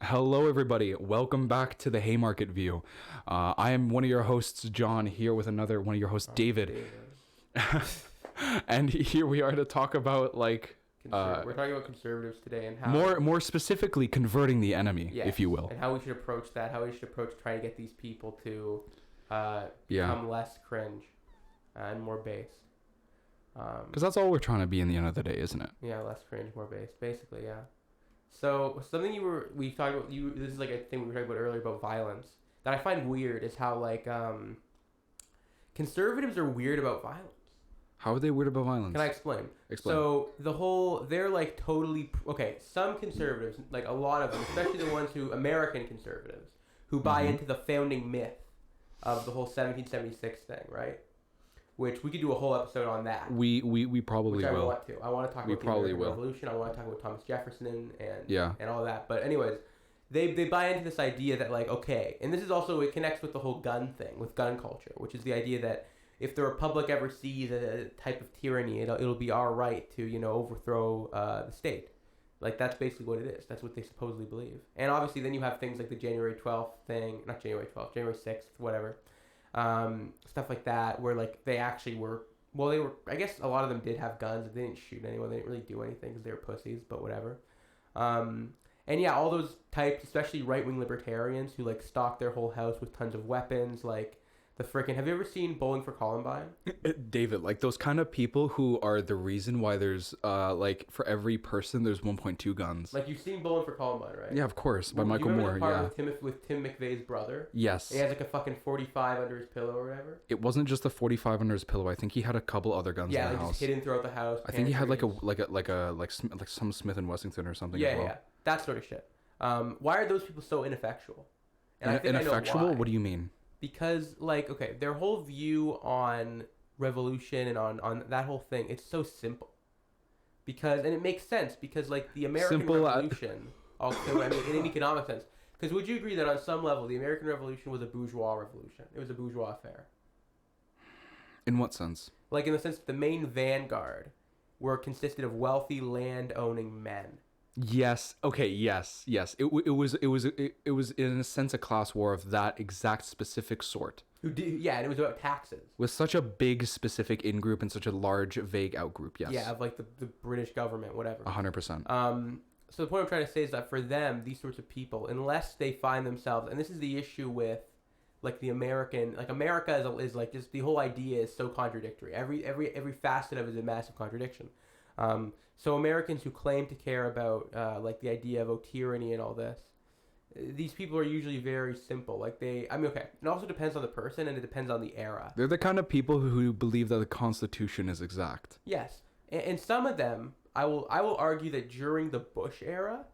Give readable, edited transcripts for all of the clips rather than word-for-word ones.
Hello, everybody. Welcome back to the Haymarket View. I am one of your hosts, John, here with another one of your hosts, David. And here we are to talk about we're talking about conservatives today and how more specifically converting the enemy, yes, if you will, and how we should approach that. How we should approach trying to get these people to Yeah. become less cringe and more base. because that's all we're trying to be in the end of the day, isn't it? Yeah, less cringe, more base, basically. Yeah. So something we talked about. This is like a thing we were talking about earlier about violence that I find weird is how conservatives are weird about violence. How are they weird about violence? Can I explain? Explain. So they're like totally okay. Some conservatives, like a lot of them, especially the ones American conservatives, who buy into the founding myth of the whole 1776 thing, right? Which we could do a whole episode on that. We probably will. I want to talk about the American Revolution. I want to talk about Thomas Jefferson and all that. But anyways, they buy into this idea that okay, and this is also, it connects with the whole gun thing, with gun culture, which is the idea that if the Republic ever sees a type of tyranny, it'll be our right to overthrow the state. Like, that's basically what it is. That's what they supposedly believe. And obviously then you have things like the January 12th thing, not January 12th, January 6th, whatever. Stuff like that, where they actually were, I guess a lot of them did have guns. They didn't shoot anyone. They didn't really do anything because they were pussies, but whatever. And yeah, all those types, especially right-wing libertarians who stock their whole house with tons of weapons, have you ever seen Bowling for Columbine? David, those kind of people who are the reason why there's for every person there's 1.2 guns. You've seen Bowling for Columbine, right? Yeah, of course, by Michael Moore. Yeah. With Tim McVeigh's brother. Yes. He has a fucking 45 under his pillow or whatever. It wasn't just the 45 under his pillow. I think he had a couple other guns in the house. Just hidden throughout the house. I think he had some Smith and Wesson or something. Yeah, yeah, that sort of shit. Why are those people so ineffectual? And I think ineffectual? I know why. What do you mean? Because their whole view on revolution and on that whole thing, it's so simple. And it makes sense because the American Revolution, also, in an economic sense. Because would you agree that on some level the American Revolution was a bourgeois revolution? It was a bourgeois affair. In what sense? In the sense that the main vanguard consisted of wealthy land-owning men. Yes. Okay. Yes. It was in a sense a class war of that exact specific sort. And it was about taxes. With such a big specific in group and such a large vague out group. Yes. Yeah, of the British government, whatever. 100%. So the point I'm trying to say is that for them, these sorts of people, unless they find themselves, and this is the issue with the American, America is just the whole idea is so contradictory. Every facet of it is a massive contradiction. So Americans who claim to care about the idea of tyranny and all this, these people are usually very simple. Okay, it also depends on the person and it depends on the era. They're the kind of people who believe that the Constitution is exact. Yes, and some of them, I will argue that during the Bush era,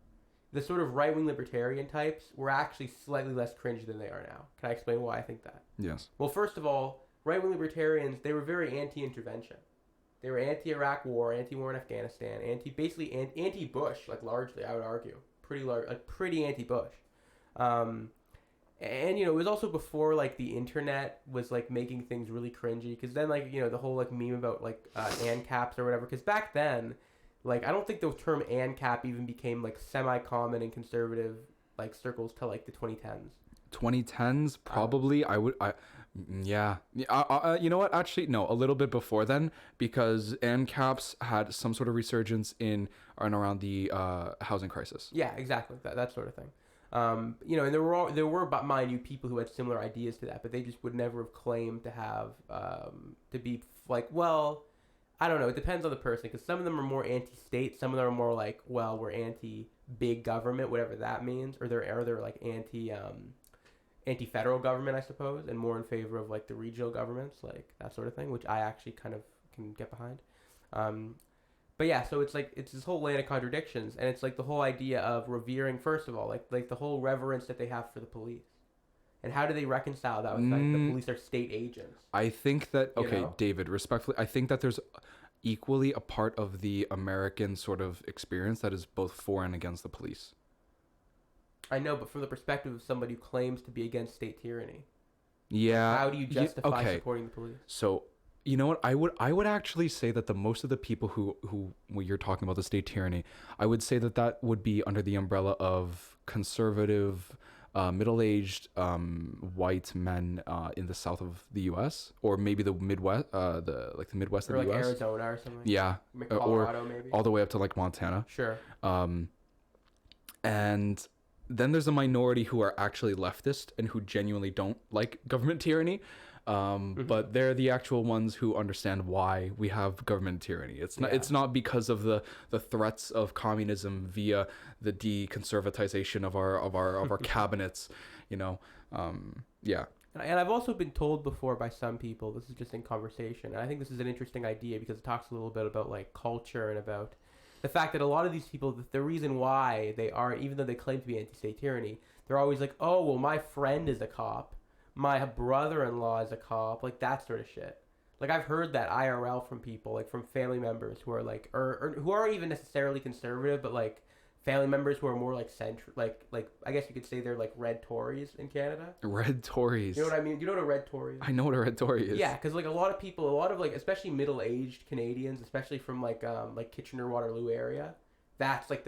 the sort of right-wing libertarian types were actually slightly less cringe than they are now. Can I explain why I think that? Yes. Well, first of all, right-wing libertarians, they were very anti-intervention. They were anti-Iraq war, anti-war in Afghanistan, anti-Bush, largely, I would argue. Pretty anti-Bush. And, it was also before, the internet was, making things really cringy. Because then, the whole, meme about, ANCAPs or whatever. Because back then, I don't think the term ANCAP even became, semi-common in conservative, circles till, the 2010s. 2010s, probably. Yeah. You know what? Actually, no. A little bit before then, because ANCAPs had some sort of resurgence in and around the housing crisis. Yeah, exactly. That sort of thing. And there were mind you people who had similar ideas to that, but they just would never have claimed to have to be I don't know. It depends on the person, because some of them are more anti-state, some of them are more we're anti-big government, whatever that means, or they're anti-federal government, I suppose, and more in favor of the regional governments, that sort of thing, which I actually kind of can get behind. But yeah, so it's it's this whole land of contradictions, and it's the whole idea of revering, first of all, the whole reverence that they have for the police. And how do they reconcile that with the police are state agents? I think that, David, respectfully, I think that there's equally a part of the American sort of experience that is both for and against the police. I know, but from the perspective of somebody who claims to be against state tyranny. Yeah. How do you justify supporting the police? So, You know what? I would actually say that the most of the people who when you're talking about the state tyranny, I would say that that would be under the umbrella of conservative, middle-aged white men in the south of the U.S. or maybe the Midwest, the Midwest or of the like U.S. Arizona or something. Yeah, Colorado or maybe. all the way up to like Montana. Sure. And then there's a minority who are actually leftist and who genuinely don't like government tyranny. But they're the actual ones who understand why we have government tyranny. It's not because of the threats of communism via the deconservatization of our cabinets, you know. Yeah. And I've also been told before by some people, this is just in conversation, and I think this is an interesting idea because it talks a little bit about like culture and about the fact that a lot of these people, the reason why they are, even though they claim to be anti-state tyranny, they're always like, oh, well, my friend is a cop. My brother-in-law is a cop, like that sort of shit. Like I've heard that IRL from people, like from family members who are like, or who aren't even necessarily conservative, but like family members who are more like like I guess you could say they're like red Tories in Canada. Red Tories. You know what I mean? You know what a red Tory is? I know what a red Tory is. Yeah, because like a lot of people, a lot of like especially middle-aged Canadians, especially from like Kitchener Waterloo area, that's like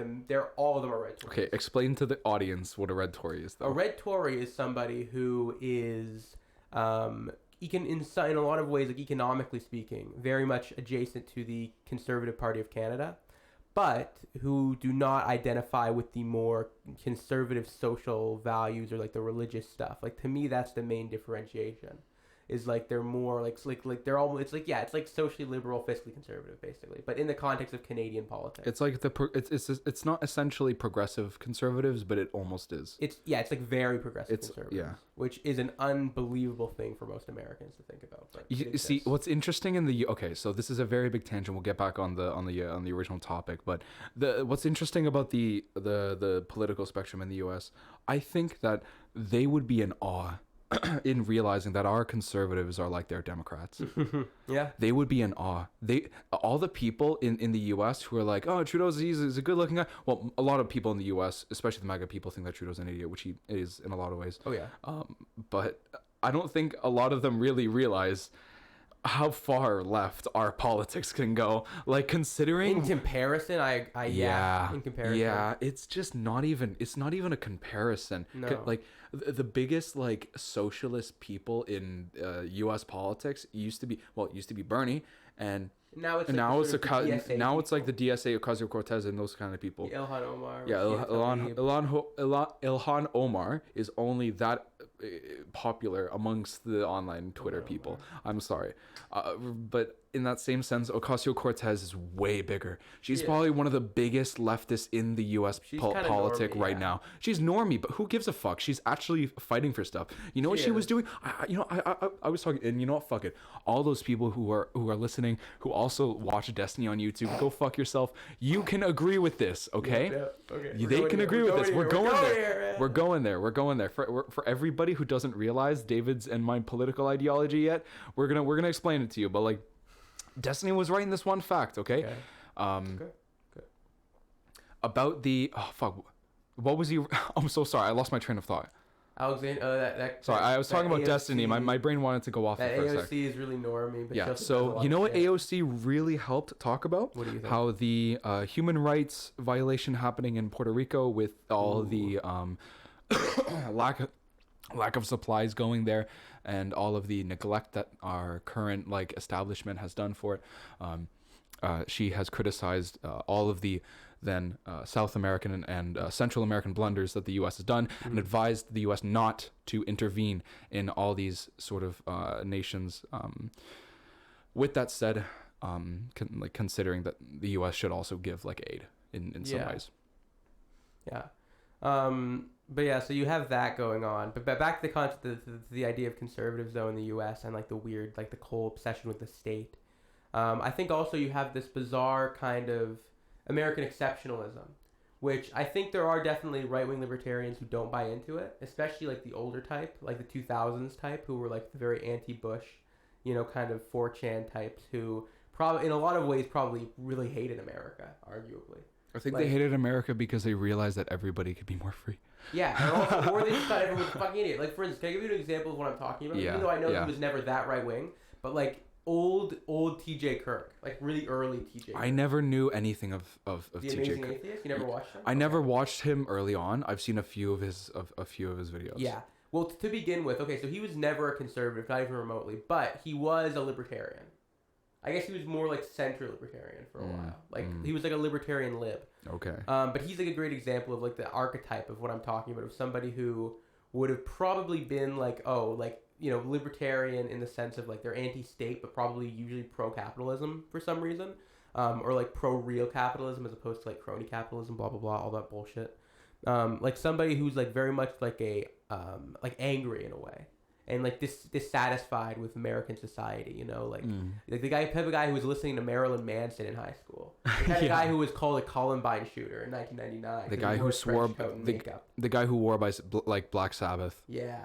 all of them are red Tories. Okay, explain to the audience what a red Tory is, though. A red Tory is somebody who is in a lot of ways, like economically speaking, very much adjacent to the Conservative Party of Canada, but who do not identify with the more conservative social values or like the religious stuff. Like to me, that's the main differentiation. Is like they're more like they're almost it's like socially liberal, fiscally conservative, basically, but in the context of Canadian politics. It's like it's not essentially progressive conservatives, but it almost is. It's like very progressive conservatives, which is an unbelievable thing for most Americans to think about. But you see, what's interesting in so this is a very big tangent. We'll get back on the original topic, but what's interesting about the political spectrum in the U.S., I think that they would be in awe in realizing that our conservatives are like their Democrats. Yeah. They would be in awe. All the people in the US who are like, oh, Trudeau's he's a good looking guy. Well, a lot of people in the US, especially the MAGA people, think that Trudeau's an idiot, which he is in a lot of ways. Oh yeah. But I don't think a lot of them really realize how far left our politics can go. Like considering in comparison, in comparison. Yeah, it's just not even a comparison. No. Like the biggest like socialist people in US politics used to be Bernie, and now it's like the DSA, Ocasio-Cortez, and those kind of people. Ilhan Omar. Yeah, Ilhan Omar is only that popular amongst the online Twitter people. I'm sorry, but in that same sense, Ocasio-Cortez is way bigger. She's probably one of the biggest leftists in the U.S. politic right now. She's normie, but who gives a fuck? She's actually fighting for stuff. You know what she was doing? I was talking, and you know what? Fuck it. All those people who are listening, who also watch Destiny on YouTube, go fuck yourself. You can agree with this, okay? Yeah, okay. They can agree with this. We're going there. We're going there. For everybody who doesn't realize David's and my political ideology yet, we're gonna explain it to you. But like, Destiny was right in this one fact, okay? Okay. About the what was he? I'm so sorry, I lost my train of thought. Alexander, sorry, I was talking about AOC, Destiny. My brain wanted to go off. That for AOC a sec. is really normie. But yeah. So you know what AOC really helped talk about? What do you think? How the human rights violation happening in Puerto Rico with all the lack of supplies going there, and all of the neglect that our current like establishment has done for it. She has criticized all of the then South American and Central American blunders that the U.S. has done, and advised the U.S. not to intervene in all these sort of nations. With that said, considering that the U.S. should also give like aid in some ways. Yeah. But yeah, so you have that going on. But back to the concept, the idea of conservatives though in the U.S. and like the weird, like the whole obsession with the state. I think also you have this bizarre kind of American exceptionalism, which I think there are definitely right-wing libertarians who don't buy into it, especially like the older type, like the 2000s type, who were like the very anti-Bush, kind of 4chan types who probably in a lot of ways probably really hated America, arguably. I think they hated America because they realized that everybody could be more free. Yeah, or they just thought everyone was a fucking idiot. Like, for instance, can I give you an example of what I'm talking about? Yeah, Even though I know he was never that right-wing, but like, old TJ Kirk, like really early TJ Kirk. I never knew anything of The TJ Amazing Kirk. Atheist? You never watched him? I never watched him early on. I've seen a few of his videos. Yeah. Well, to begin with, okay, so he was never a conservative, not even remotely, but he was a libertarian. I guess he was more like center libertarian for a while. Like he was like a libertarian lib. Okay. But he's like a great example of like the archetype of what I'm talking about, of somebody who would have probably been like, libertarian in the sense of like they're anti-state, but probably usually pro-capitalism for some reason, or like pro-real capitalism as opposed to like crony capitalism, blah blah blah, all that bullshit. Like somebody who's like very much like a like angry in a way, and like dissatisfied with American society, like the type of guy who was listening to Marilyn Manson in high school, the kind of guy who was called a Columbine shooter in 1999, the guy who swore the guy who wore by like Black Sabbath. Yeah,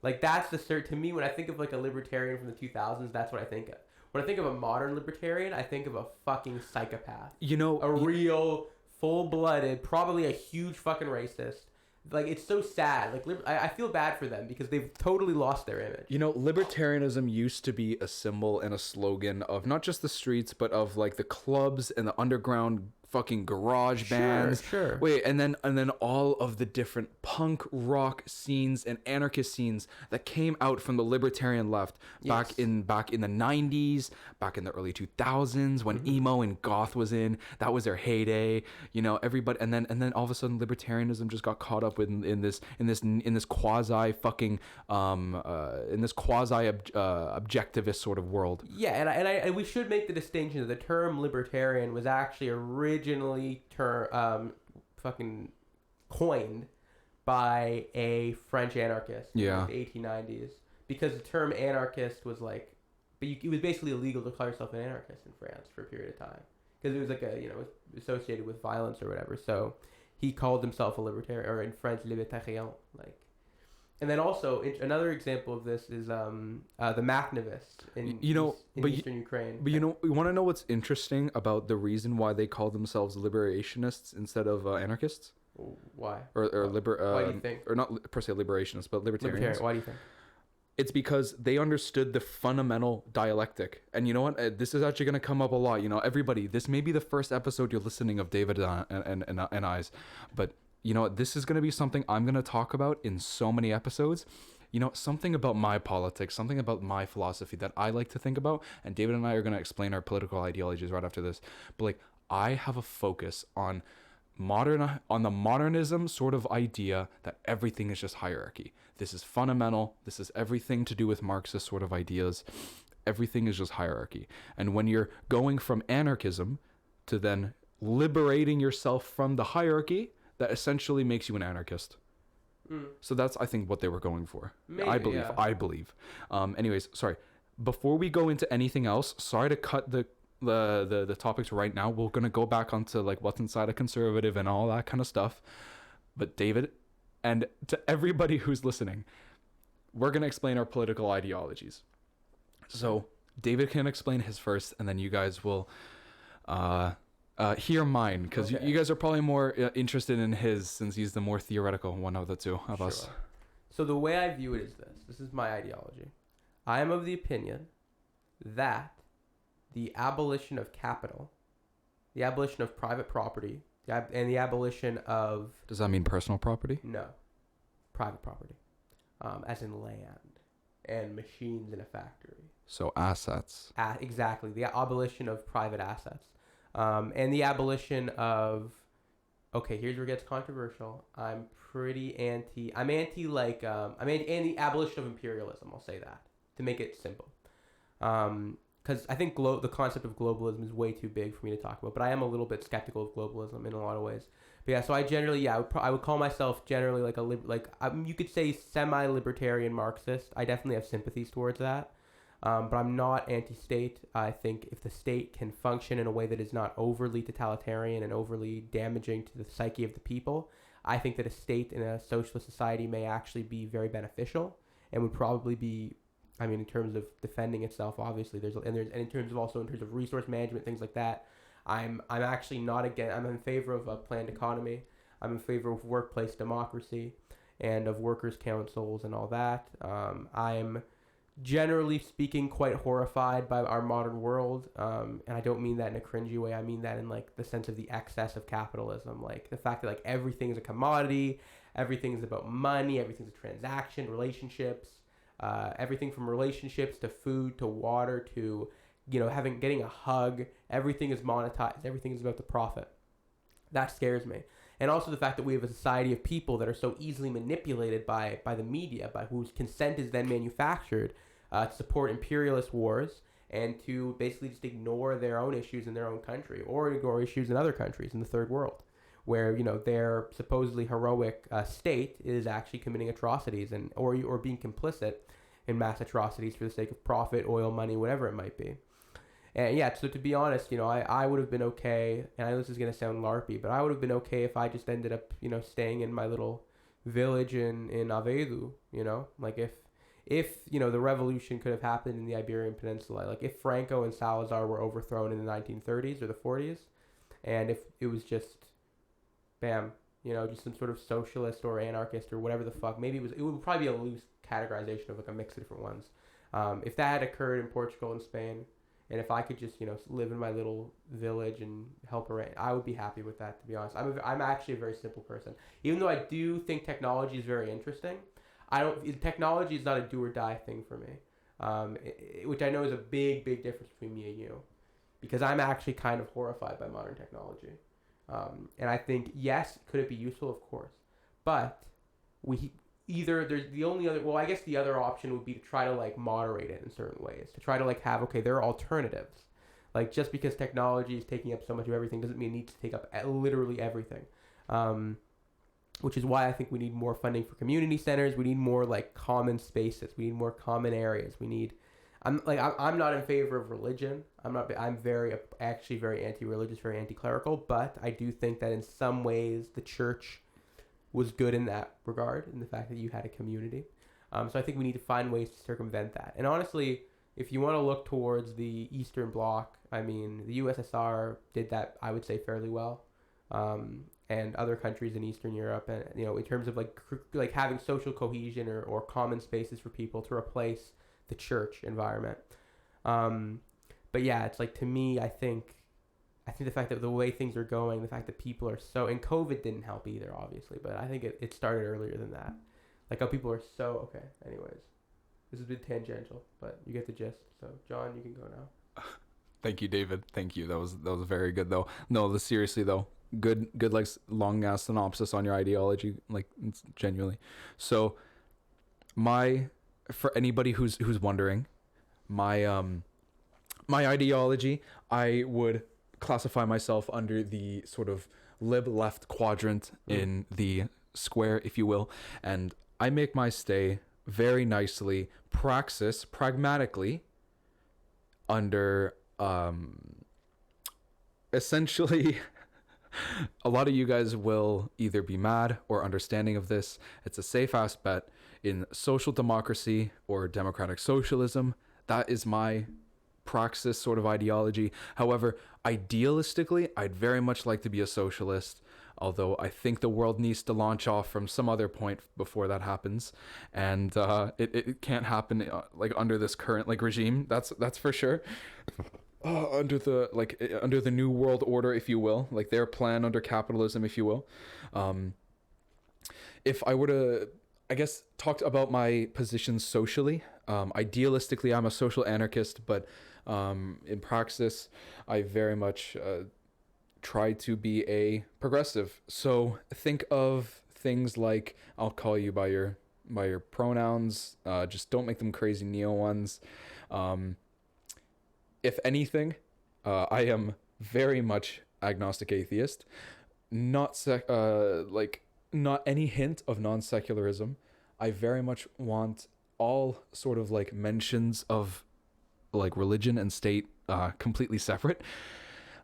like that's to me when I think of like a libertarian from the 2000s, that's what I think of. When I think of a modern libertarian, I think of a fucking psychopath, a real full-blooded, probably a huge fucking racist. Like, it's so sad. Like, I feel bad for them because they've totally lost their image. Libertarianism used to be a symbol and a slogan of not just the streets, but of like the clubs and the underground fucking garage bands. Sure. Wait, and then all of the different punk rock scenes and anarchist scenes that came out from the libertarian left back in the 90s, back in the early 2000s when emo and goth was in. That was their heyday. Everybody, and then all of a sudden libertarianism just got caught up in this quasi fucking objectivist sort of world. Yeah, and we should make the distinction that the term libertarian was actually originally fucking coined by a French anarchist in the 1890s, because the term anarchist was like, it was basically illegal to call yourself an anarchist in France for a period of time because it was like associated with violence or whatever. So he called himself a libertarian, or in French, libertarien, like. And then also another example of this is the Makhnovists in Eastern Ukraine. But you want to know what's interesting about the reason why they call themselves liberationists instead of anarchists? Why? Why do you think? Or not per se liberationists, but libertarians. Why do you think? It's because they understood the fundamental dialectic. And you know what? This is actually going to come up a lot. Everybody, this may be the first episode you're listening of David and I's, but this is going to be something I'm going to talk about in so many episodes. Something about my politics, something about my philosophy that I like to think about. And David and I are going to explain our political ideologies right after this. But like, I have a focus on the modernism sort of idea that everything is just hierarchy. This is fundamental. This is everything to do with Marxist sort of ideas. Everything is just hierarchy. And when you're going from anarchism to then liberating yourself from the hierarchy, that essentially makes you an anarchist. So that's, I think, what they were going for. Maybe, I believe. Anyways, sorry. Before we go into anything else, sorry to cut the topics right now. We're going to go back onto like what's inside a conservative and all that kind of stuff. But David, and to everybody who's listening, we're going to explain our political ideologies. So David can explain his first, and then you guys will hear mine, because you guys are probably more interested in his, since he's the more theoretical one of the two of us. So the way I view it is this. This is my ideology. I am of the opinion that the abolition of capital, the abolition of private property, and the abolition of... Does that mean personal property? No. Private property. As in land and machines in a factory. So assets. Exactly. The abolition of private assets. And the abolition of... Okay, here's where it gets controversial. I'm anti the abolition of imperialism, I'll say that, to make it simple. Because I think the concept of globalism is way too big for me to talk about, but I am a little bit skeptical of globalism in a lot of ways. But yeah, so I generally, I would call myself generally you could say semi-libertarian Marxist. I definitely have sympathies towards that. But I'm not anti-state. I think if the state can function in a way that is not overly totalitarian and overly damaging to the psyche of the people, I think that a state in a socialist society may actually be very beneficial and would probably be, in terms of defending itself, obviously, and in terms of resource management, things like that. I'm actually not against. I'm in favor of a planned economy. I'm in favor of workplace democracy and of workers' councils and all that. I'm generally speaking, quite horrified by our modern world. And I don't mean that in a cringy way. I mean that in like the sense of the excess of capitalism, like the fact that like everything is a commodity, everything is about money, everything's a transaction, relationships, everything from relationships to food to water to, getting a hug. Everything is monetized. Everything is about the profit. That scares me. And also the fact that we have a society of people that are so easily manipulated by the media, by whose consent is then manufactured to support imperialist wars and to basically just ignore their own issues in their own country or ignore issues in other countries in the third world, where their supposedly heroic state is actually committing atrocities or being complicit in mass atrocities for the sake of profit, oil, money, whatever it might be. And yeah, so to be honest, I would have been okay, and I know this is going to sound LARPy, but I would have been okay if I just ended up, staying in my little village in Aveiro, like if the revolution could have happened in the Iberian Peninsula, like if Franco and Salazar were overthrown in the 1930s or the 40s, and if it was just, bam, just some sort of socialist or anarchist or whatever the fuck, maybe it would probably be a loose categorization of like a mix of different ones. If that had occurred in Portugal and Spain, and if I could just, live in my little village and help around, I would be happy with that, to be honest. I'm actually a very simple person. Even though I do think technology is very interesting, technology is not a do or die thing for me, which I know is a big, big difference between me and you, because I'm actually kind of horrified by modern technology. And I think, yes, could it be useful? Of course. But I guess the other option would be to try to like moderate it in certain ways, to try to like have, okay, there are alternatives. Like just because technology is taking up so much of everything doesn't mean it needs to take up literally everything. Which is why I think we need more funding for community centers. We need more like common spaces. We need more common areas. I'm not in favor of religion. I'm actually very anti-religious, very anti-clerical, but I do think that in some ways the church was good in that regard, in the fact that you had a community. So I think we need to find ways to circumvent that. And honestly, if you want to look towards the Eastern Bloc, I mean, the USSR did that, I would say, fairly well. And other countries in Eastern Europe, and in terms of like having social cohesion or common spaces for people to replace the church environment. But yeah, it's like, to me, I think the fact that the way things are going, the fact that people are and COVID didn't help either, obviously, but I think it started earlier than that. Like how people are okay. Anyways, this has been tangential, but you get the gist. So John, you can go now. Thank you, David. Thank you. That was very good though. No, seriously though. Good like long ass synopsis on your ideology, like it's genuinely. So for anybody who's wondering, my ideology, I would classify myself under the sort of lib left quadrant in the square, if you will, and I make my stay very nicely pragmatically under essentially a lot of you guys will either be mad or understanding of this. It's a safe ass bet in social democracy or democratic socialism. That is my praxis sort of ideology. However, idealistically, I'd very much like to be a socialist, although I think the world needs to launch off from some other point before that happens, and it can't happen like under this current like regime. That's for sure. Under the new world order, if you will, like their plan under capitalism, if you will. If I were to, I guess, talk about my positions socially, idealistically, I'm a social anarchist, but in praxis, I very much try to be a progressive. So think of things like, I'll call you by your pronouns, just don't make them crazy neo ones. If anything, I am very much agnostic atheist, not any hint of non-secularism. I very much want all sort of like mentions of like religion and state completely separate.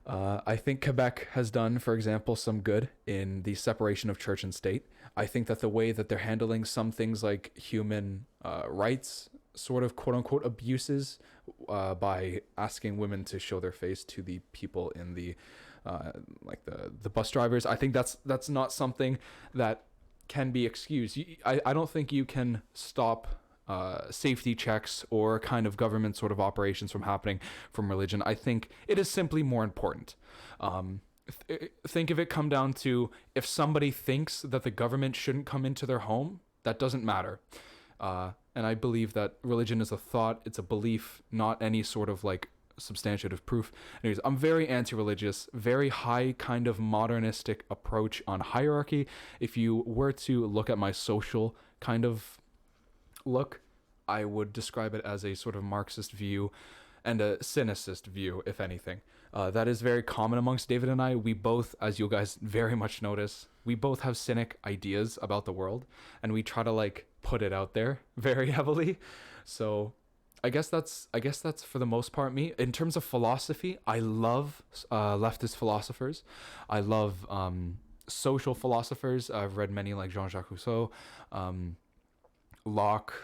I think Quebec has done, for example, some good in the separation of church and state. I think that the way that they're handling some things like human rights sort of quote unquote abuses by asking women to show their face to the people in the bus drivers. I think that's not something that can be excused. I don't think you can stop safety checks or kind of government sort of operations from happening from religion. I think it is simply more important. Think of it come down to, if somebody thinks that the government shouldn't come into their home, that doesn't matter. And I believe that religion is a thought, it's a belief, not any sort of like substantiative proof. Anyways, I'm very anti-religious, very high kind of modernistic approach on hierarchy. If you were to look at my social kind of look, I would describe it as a sort of Marxist view and a cynicist view, if anything. That is very common amongst David and I. We both, as you guys very much notice, we both have cynic ideas about the world, and we try to like put it out there very heavily. So I guess that's for the most part me. In terms of philosophy, I love leftist philosophers. I love social philosophers. I've read many, like Jean-Jacques Rousseau, Locke,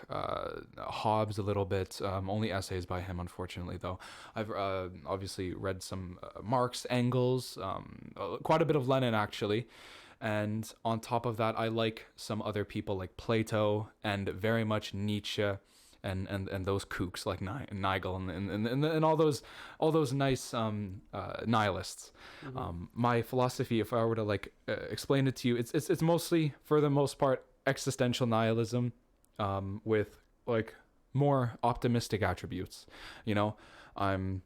Hobbes a little bit, only essays by him, unfortunately, though. I've obviously read some Marx, Engels, quite a bit of Lenin, actually. And on top of that, I like some other people like Plato and very much Nietzsche and those kooks like Nigel and all those nice nihilists. Mm-hmm. My philosophy, if I were to like explain it to you, it's mostly, for the most part, existential nihilism, with like more optimistic attributes. You know, I'm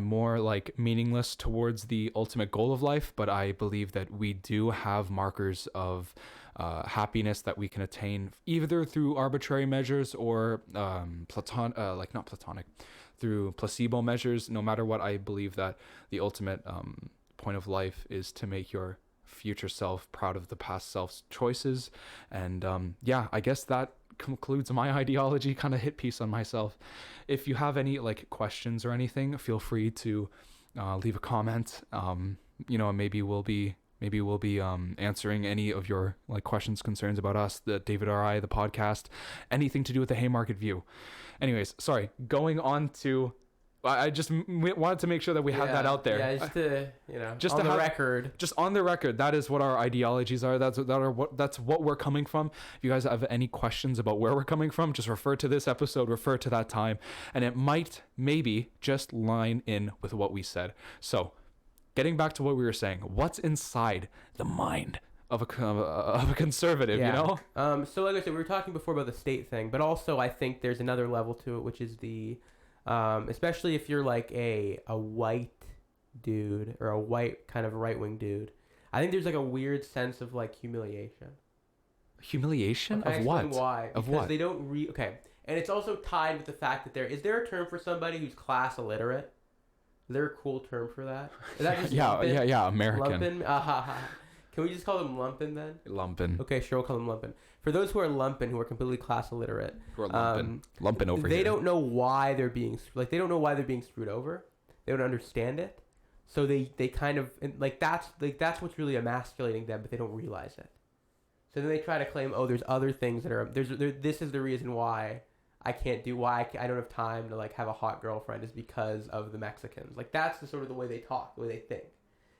more like meaningless towards the ultimate goal of life, but I believe that we do have markers of happiness that we can attain either through arbitrary measures or through placebo measures. No matter what, I believe that the ultimate point of life is to make your future self proud of the past self's choices. And I guess that concludes my ideology kind of hit piece on myself. If you have any like questions or anything, feel free to leave a comment. Maybe we'll be answering any of your like questions, concerns about us, the David R.I., the podcast, anything to do with the Haymarket View. Anyways, sorry, going on to, I just wanted to make sure that we had that out there. Yeah, just on the record. Just on the record, that is what our ideologies are. That's what we're coming from. If you guys have any questions about where we're coming from, just refer to this episode, refer to that time, and it might maybe just line in with what we said. So, getting back to what we were saying, what's inside the mind of a conservative, you know? So like I said, we were talking before about the state thing, but also I think there's another level to it, which is the especially if you're like a white dude or a white kind of right-wing dude, I think there's like a weird sense of like humiliation. Humiliation of what? Why? Of because what? They don't okay, and it's also tied with the fact that is there a term for somebody who's class illiterate? Is there a cool term for that? Is that just American. Lumpen? Can we just call them lumpen then? Lumpen. Okay, sure, we'll call them lumpen. For those who are lumpen, who are completely class illiterate, who are lumpen over they here. don't know why they're being screwed over. They don't understand it, so they kind of that's what's really emasculating them, but they don't realize it. So then they try to claim, oh, there's other things that are this is the reason why I don't have time to like have a hot girlfriend is because of the Mexicans. Like that's the sort of the way they talk, the way they think.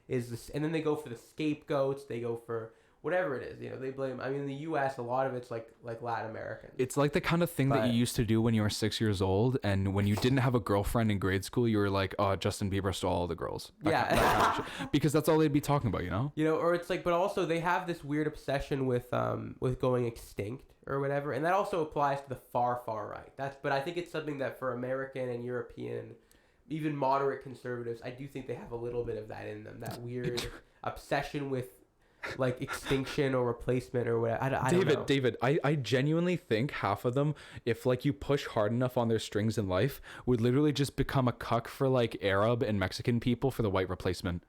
Is this, and then they go for the scapegoats. They go for whatever it is. They blame. I mean, in the U.S., a lot of it's like Latin Americans. It's like the kind of thing that you used to do when you were 6 years old, and when you didn't have a girlfriend in grade school, you were like, "Oh, Justin Bieber stole all the girls." That kind of shit. Because that's all they'd be talking about, you know. Or it's like, but also they have this weird obsession with going extinct or whatever, and that also applies to the far right. But I think it's something that for American and European, even moderate conservatives, I do think they have a little bit of that in them. That weird obsession with like extinction or replacement or whatever. I don't know. David, I genuinely think half of them, if like you push hard enough on their strings in life, would literally just become a cuck for like Arab and Mexican people for the white replacement.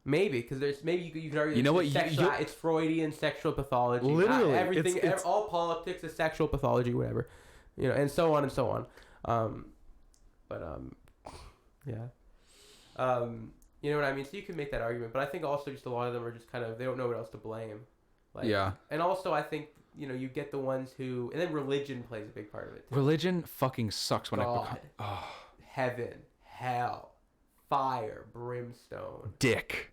Maybe, because you can argue. You know what? It's Freudian sexual pathology. Literally, everything. All politics is sexual pathology, whatever. And so on and so on. Yeah. You know what I mean? So you can make that argument, but I think also just a lot of them are just kind of, they don't know what else to blame. Yeah. And also I think, you get the ones who, and then religion plays a big part of it too. Religion fucking sucks when God, heaven, hell, fire, brimstone. Dick.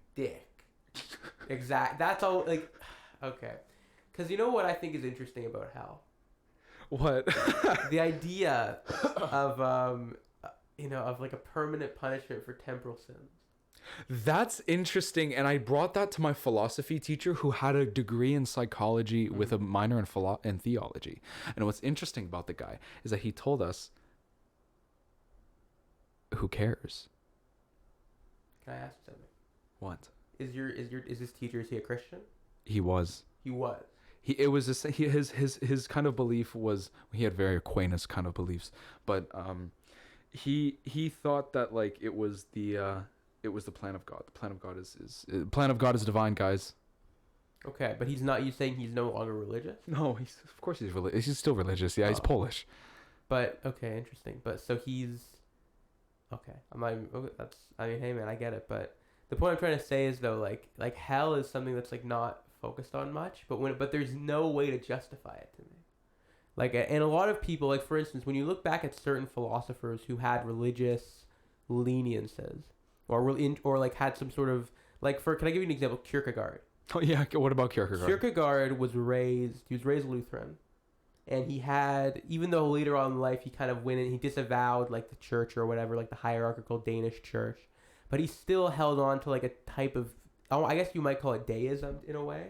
Exact. That's all, okay. Because you know what I think is interesting about hell? What? The idea of of like a permanent punishment for temporal sins. That's interesting, and I brought that to my philosophy teacher who had a degree in psychology with a minor in theology. And what's interesting about the guy is that he told us, who cares? Can I ask you something? What? Is this teacher, is he a Christian? He was. He was. His kind of belief was, he had very Aquinas kind of beliefs, but he thought that like it was the plan of God. The plan of God plan of God is divine, guys. Okay, but he's not. You saying he's no longer religious? No, of course he's religious. He's still religious. Yeah, he's Polish. But okay, interesting. But so he's okay. I'm not. Even, okay, that's. I mean, hey man, I get it. But the point I'm trying to say is though, like hell is something that's like not focused on much. But there's no way to justify it to me. Like, and a lot of people, like for instance, when you look back at certain philosophers who had religious leniences, or like had some sort of like can I give you an example? Kierkegaard. Oh yeah, what about Kierkegaard? Kierkegaard was raised Lutheran, and he had, even though later on in life he kind of went in, he disavowed like the church or whatever, like the hierarchical Danish church, but he still held on to like a type of, I guess you might call it deism in a way.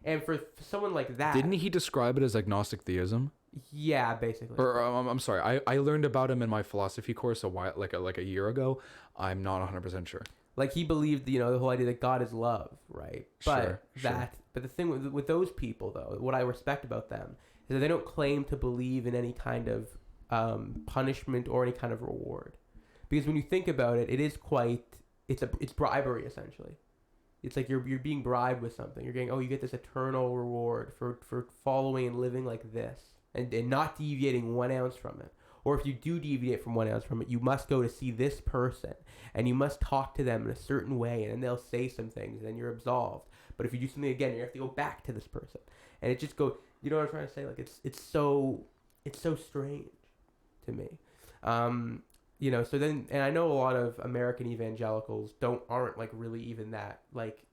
And for someone like that, didn't he describe it as agnostic theism? Yeah, basically. Or I'm sorry, I learned about him in my philosophy course like a year ago. I'm not 100% sure. Like he believed, the whole idea that God is love, right? But sure. But the thing with those people, though, what I respect about them is that they don't claim to believe in any kind of punishment or any kind of reward, because when you think about it, it's bribery essentially. It's like you're being bribed with something. You're getting, you get this eternal reward for following and living like this, and not deviating 1 ounce from it. Or if you do deviate from 1 ounce from it, you must go to see this person, and you must talk to them in a certain way, and then they'll say some things, and then you're absolved. But if you do something again, you have to go back to this person, and it just goes. You know what I'm trying to say? Like it's so strange to me. So then, and I know a lot of American evangelicals aren't like really even that like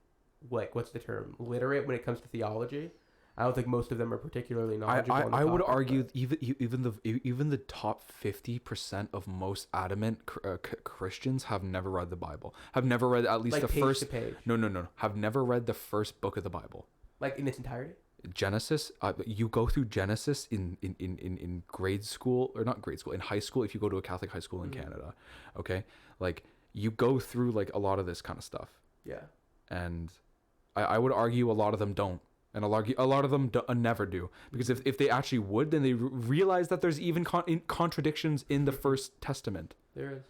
what's the term, literate when it comes to theology. I don't think most of them are particularly knowledgeable. I would argue even the top 50% of most adamant Christians have never read the Bible. Have never read at least like the page first to page. No. Have never read the first book of the Bible. Like in its entirety? Genesis. You go through Genesis in grade school, or not grade school, in high school if you go to a Catholic high school in Canada. Okay? Like you go through like a lot of this kind of stuff. Yeah. And I would argue a lot of them don't. And a lot of them never do. Because if they actually would, then they realize that there's even contradictions in the First Testament. There is.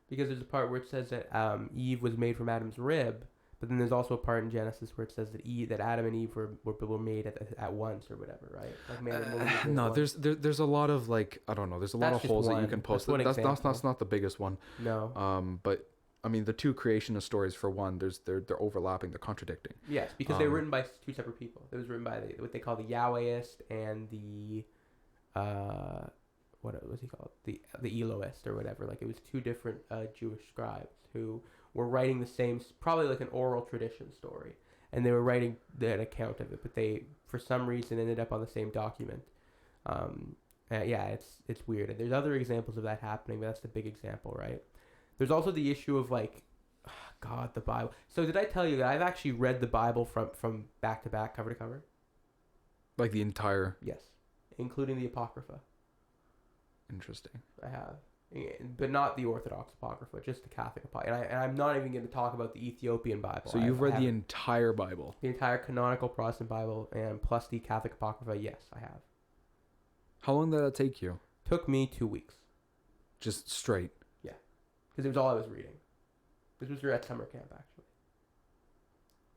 Because there's a part where it says that Eve was made from Adam's rib, but then there's also a part in Genesis where it says that Adam and Eve were made at once or whatever, right? Like man, no, there's a lot of like, I don't know, there's a lot of holes that you can post. That's not the biggest one. No. But I mean, the two creationist stories, for one, they're overlapping, they're contradicting. Yes, because they were written by two separate people. It was written by what they call the Yahwehist and the what was he called? The Elohist or whatever. Like it was two different Jewish scribes who were writing the same, probably like an oral tradition story, and they were writing an account of it, but they for some reason ended up on the same document. It's weird. And there's other examples of that happening, but that's the big example, right? There's also the issue of like, God, the Bible. So did I tell you that I've actually read the Bible from back to back, cover to cover? Like the entire... Yes. Including the Apocrypha. Interesting. I have. But not the Orthodox Apocrypha, just the Catholic Apocrypha. And I'm not even going to talk about the Ethiopian Bible. So you've read the entire Bible? The entire canonical Protestant Bible, and plus the Catholic Apocrypha, yes, I have. How long did that take you? Took me 2 weeks. Just straight? Because it was all I was reading. This was at summer camp, actually.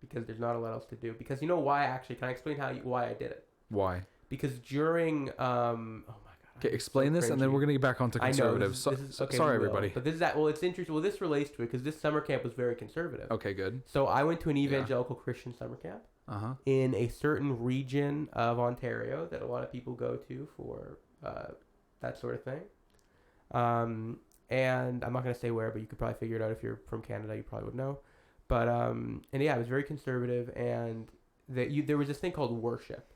Because there's not a lot else to do. Because you know why, actually? Can I explain why I did it? Why? Because during... oh my God. Okay, explain this, and then we're going to get back onto conservatives. Okay, sorry, everybody. But this is it's interesting. Well, this relates to it, because this summer camp was very conservative. Okay, good. So I went to an evangelical Christian summer camp in a certain region of Ontario that a lot of people go to for that sort of thing. And I'm not going to say where, but you could probably figure it out. If you're from Canada, you probably would know. But, it was very conservative, and there was this thing called worship.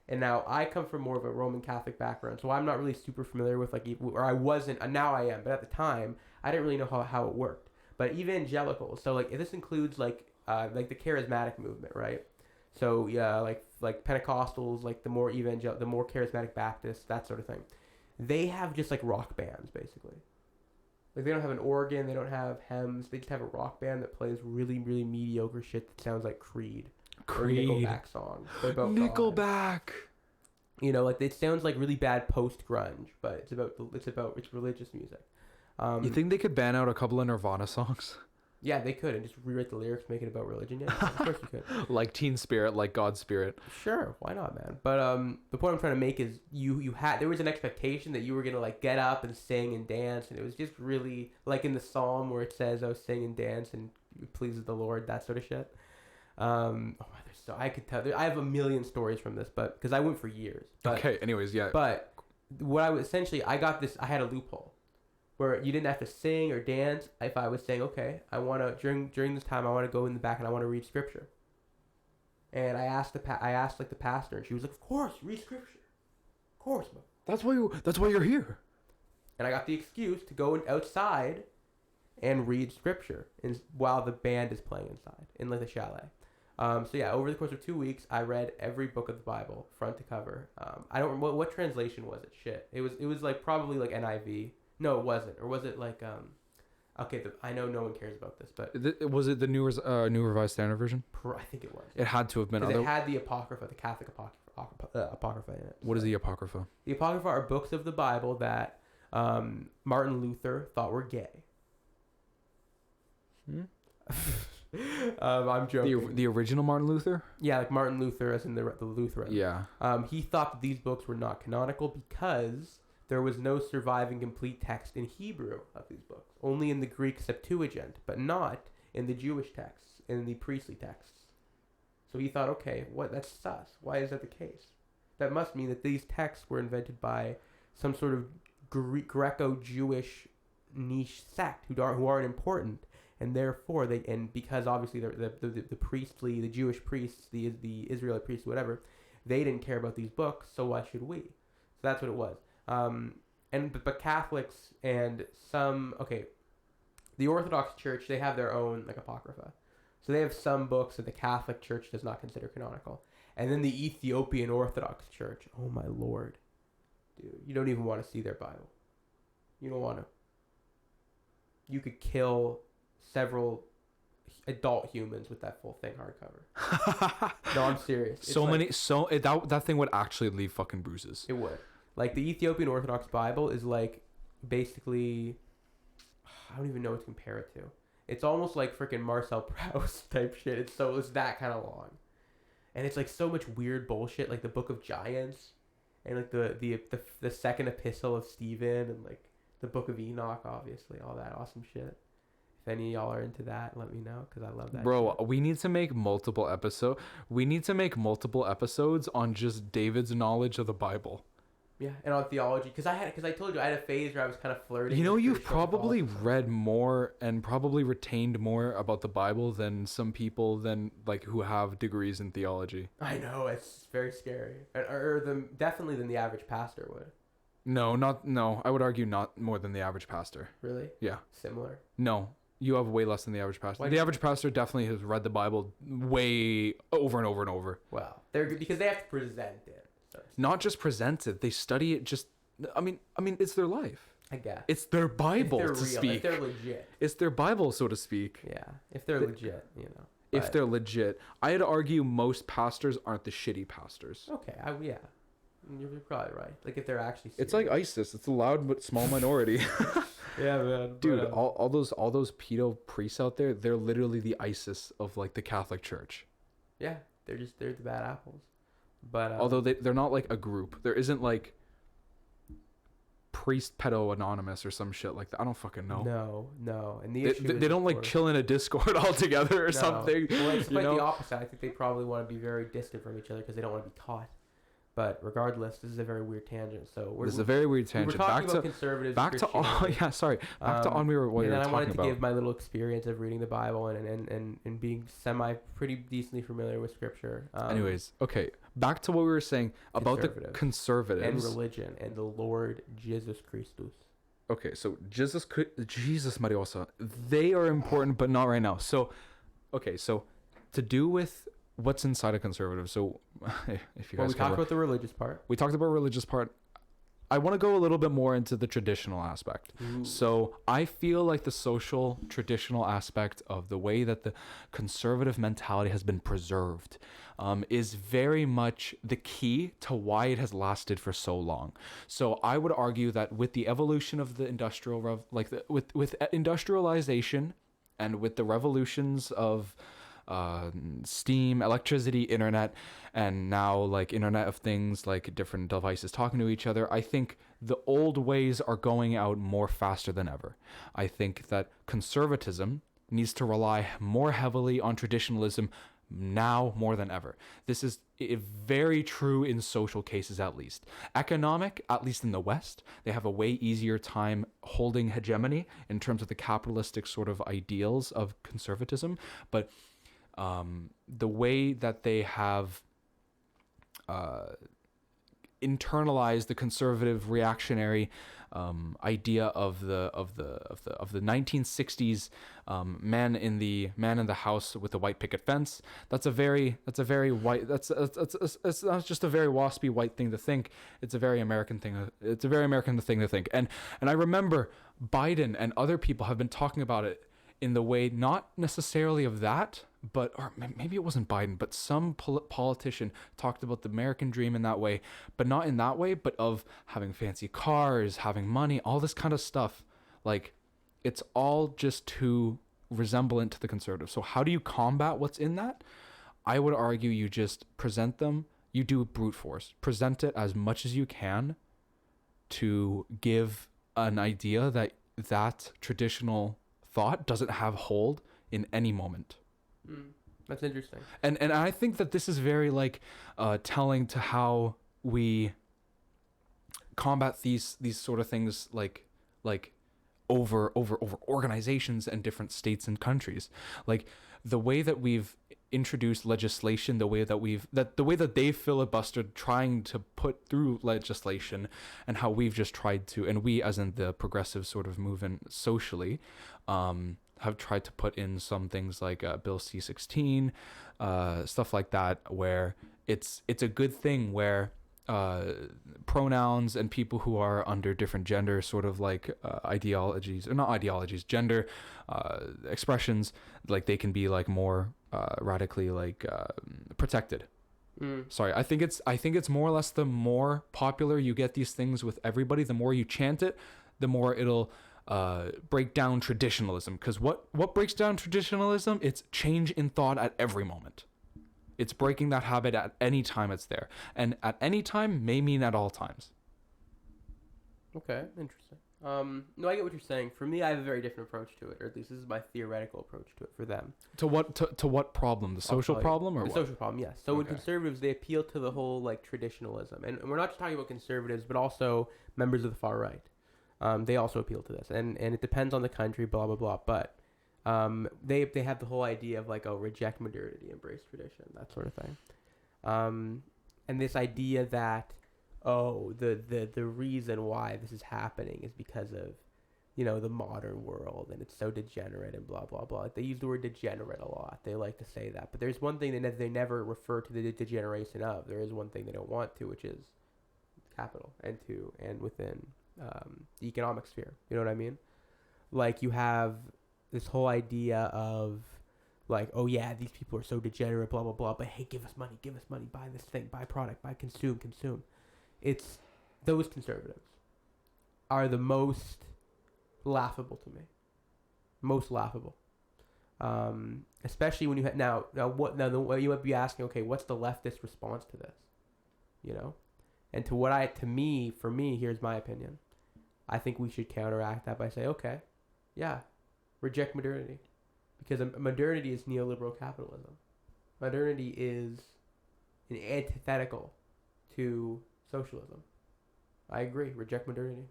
And now I come from more of a Roman Catholic background, so I'm not really super familiar with like, or I wasn't, and now I am, but at the time I didn't really know how it worked. But evangelicals, so like this includes like the charismatic movement, right? So yeah, like Pentecostals, like the more charismatic Baptists, that sort of thing. They have just like rock bands basically. Like they don't have an organ, they don't have hymns, they just have a rock band that plays really, really mediocre shit that sounds like Creed. Creed. Or Nickelback songs. Nickelback. You know, like it sounds like really bad post grunge, but it's religious music. You think they could ban out a couple of Nirvana songs? Yeah, they could, and just rewrite the lyrics, make it about religion. Yeah, of course you could. Like Teen Spirit, like God's Spirit. Sure, why not, man? But the point I'm trying to make is there was an expectation that you were gonna like get up and sing and dance, and it was just really like in the psalm where it says, "Oh, sing and dance and it pleases the Lord," that sort of shit. I could tell. I have a million stories from this, but because I went for years. But, okay. Anyways, yeah. But what I was essentially, I had a loophole where you didn't have to sing or dance. If I was saying, okay, I want to during this time, I want to go in the back and I want to read scripture. And I asked the pastor, and she was like, "Of course, read scripture. Of course, bro. That's why you're here." And I got the excuse to go outside and read scripture while the band is playing inside in like the chalet. So yeah, over the course of 2 weeks, I read every book of the Bible, front to cover. I don't remember what translation was it. Shit, it was like probably like NIV. No, it wasn't. Or was it like Okay, I know no one cares about this, but was it the New Revised Standard Version? I think it was. It had to have been. It had the Apocrypha, the Catholic Apocrypha in it. What is the Apocrypha? The Apocrypha are books of the Bible that Martin Luther thought were gay. I'm joking. The original Martin Luther? Yeah, like Martin Luther as in the Lutheran. Yeah. He thought that these books were not canonical because there was no surviving complete text in Hebrew of these books. Only in the Greek Septuagint, but not in the Jewish texts, in the priestly texts. So he thought, okay, that's sus. Why is that the case? That must mean that these texts were invented by some sort of Greco-Jewish niche sect who aren't important. And therefore, because obviously the Jewish priests, the Israelite priests, whatever, they didn't care about these books, so why should we? So that's what it was. But Catholics and the Orthodox Church, they have their own like Apocrypha. So they have some books that the Catholic Church does not consider canonical. And then the Ethiopian Orthodox Church, oh my Lord, dude, you don't even want to see their Bible. You don't want to. You could kill several adult humans with that full thing hardcover. No, I'm serious. That thing would actually leave fucking bruises. It would. Like the Ethiopian Orthodox Bible is like basically, I don't even know what to compare it to. It's almost like freaking Marcel Proust type shit. It's that kind of long, and it's like so much weird bullshit, like the Book of Giants, and like the second epistle of Stephen, and like the Book of Enoch, obviously, all that awesome shit. If any of y'all are into that, let me know, because I love that. Bro, shit. we need to make multiple episodes. We need to make multiple episodes on just David's knowledge of the Bible. Yeah, and on theology, because I told you I had a phase where I was kind of flirting. You know, you've probably read more and probably retained more about the Bible than some people who have degrees in theology. I know, it's very scary, definitely than the average pastor would. No. I would argue not more than the average pastor. Really? Yeah. Similar? No. You have way less than the average pastor. The average pastor definitely has read the Bible way over and over and over. Well, because they have to present it. So not just present it. They study it just... I mean, it's their life. I guess. It's their Bible, if they're to real, speak. If they're legit. It's their Bible, so to speak. Yeah. If they're legit, you know. If they're legit. I'd argue most pastors aren't the shitty pastors. Okay. Yeah. You're probably right. Like if they're actually serious. It's like ISIS. It's a loud but small minority. Yeah, man. Dude, all those pedo priests out there, they're literally the ISIS of like the Catholic Church. Yeah, they're the bad apples. But although they're not like a group. There isn't like Priest Pedo Anonymous or some shit like that. I don't fucking know. No. And they don't like chill in a Discord all together or something. Well, it's quite the opposite. I think they probably want to be very distant from each other because they don't want to be caught. But regardless, this is a very weird tangent. This is a very weird tangent. We're talking about conservatives. Back to what we were talking about. And then I wanted to give my little experience of reading the Bible and being pretty decently familiar with Scripture. Anyways, okay, back to what we were saying about the conservatives and religion and the Lord Jesus Christus. Okay, so Jesus Mariosa, they are important, but not right now. So, okay, so to do with what's inside a conservative. So, if you guys we talked about the religious part. We talked about religious part. I want to go a little bit more into the traditional aspect. Ooh. So I feel like the social traditional aspect of the way that the conservative mentality has been preserved is very much the key to why it has lasted for so long. So I would argue that with the evolution of the with industrialization and with the revolutions of steam, electricity, internet, and now like Internet of Things, like different devices talking to each other, I think the old ways are going out more faster than ever. I think that conservatism needs to rely more heavily on traditionalism now more than ever. This is very true in social cases, at least. Economic, at least in the West, they have a way easier time holding hegemony in terms of the capitalistic sort of ideals of conservatism, but the way that they have internalized the conservative reactionary idea of the 1960s man in the house with the white picket fence. That's not just a very waspy white thing to think. It's a very American thing. It's a very American thing to think. And I remember Biden and other people have been talking about it in the way, not necessarily of that, but, or maybe it wasn't Biden, but some politician talked about the American dream in that way, but not in that way, but of having fancy cars, having money, all this kind of stuff. Like, it's all just too resemblant to the conservative. So how do you combat what's in that? I would argue you just present them, you do brute force, present it as much as you can to give an idea that traditional thought doesn't have hold in any moment. That's interesting. And I think that this is very telling to how we combat these sort of things like over organizations and different states and countries. Like the way that we've introduced legislation, the way that they've filibustered trying to put through legislation, and how we've just tried to, and we as in the progressive sort of movement socially, have tried to put in some things like Bill C-16, stuff like that, where it's a good thing where pronouns and people who are under different gender sort of gender expressions, like they can be like more radically protected. Sorry, I think it's more or less the more popular you get these things with everybody, the more you chant it, the more it'll break down traditionalism. Because what breaks down traditionalism? It's change in thought at every moment. It's breaking that habit at any time it's there. And at any time may mean at all times. Okay, interesting. No, I get what you're saying. For me, I have a very different approach to it, or at least this is my theoretical approach to it for them. To what problem? The social problem, or the what? Social problem, yes. So with conservatives, they appeal to the whole traditionalism, and we're not just talking about conservatives, but also members of the far right. They also appeal to this, and it depends on the country, blah blah blah. But they have the whole idea of reject modernity, embrace tradition, that sort of thing, and this idea that the reason why this is happening is because of the modern world, and it's so degenerate and blah blah blah. They use the word degenerate a lot. They like to say that, but there's one thing that they never refer to the degeneration of. There is one thing they don't want to, which is capital, and within the economic sphere. You know what I mean? Like, you have this whole idea of oh yeah, these people are so degenerate, blah blah blah, but hey, give us money, buy this thing, buy product, buy consume. It's those conservatives are the most laughable to me. Most laughable. Especially when you now you might be asking, okay, what's the leftist response to this? And for me, here's my opinion. I think we should counteract that by saying, okay, yeah, reject modernity. Because modernity is neoliberal capitalism. Modernity is an antithetical to socialism. I agree. Reject modernity.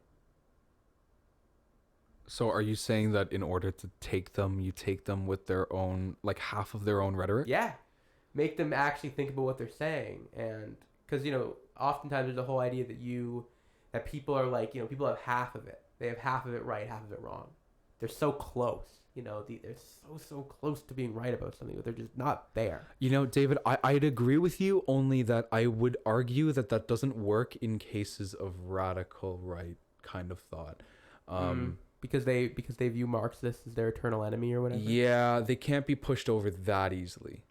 So are you saying that in order to take them, you take them with their own, like half of their own rhetoric? Yeah. Make them actually think about what they're saying. And because, oftentimes there's a whole idea that people are like, people have half of it. They have half of it right, half of it wrong. They're so close. They're so close to being right about something, but they're just not there. David, I'd agree with you, only that I would argue that doesn't work in cases of radical right kind of thought. Because they view Marxists as their eternal enemy or whatever. Yeah, they can't be pushed over that easily.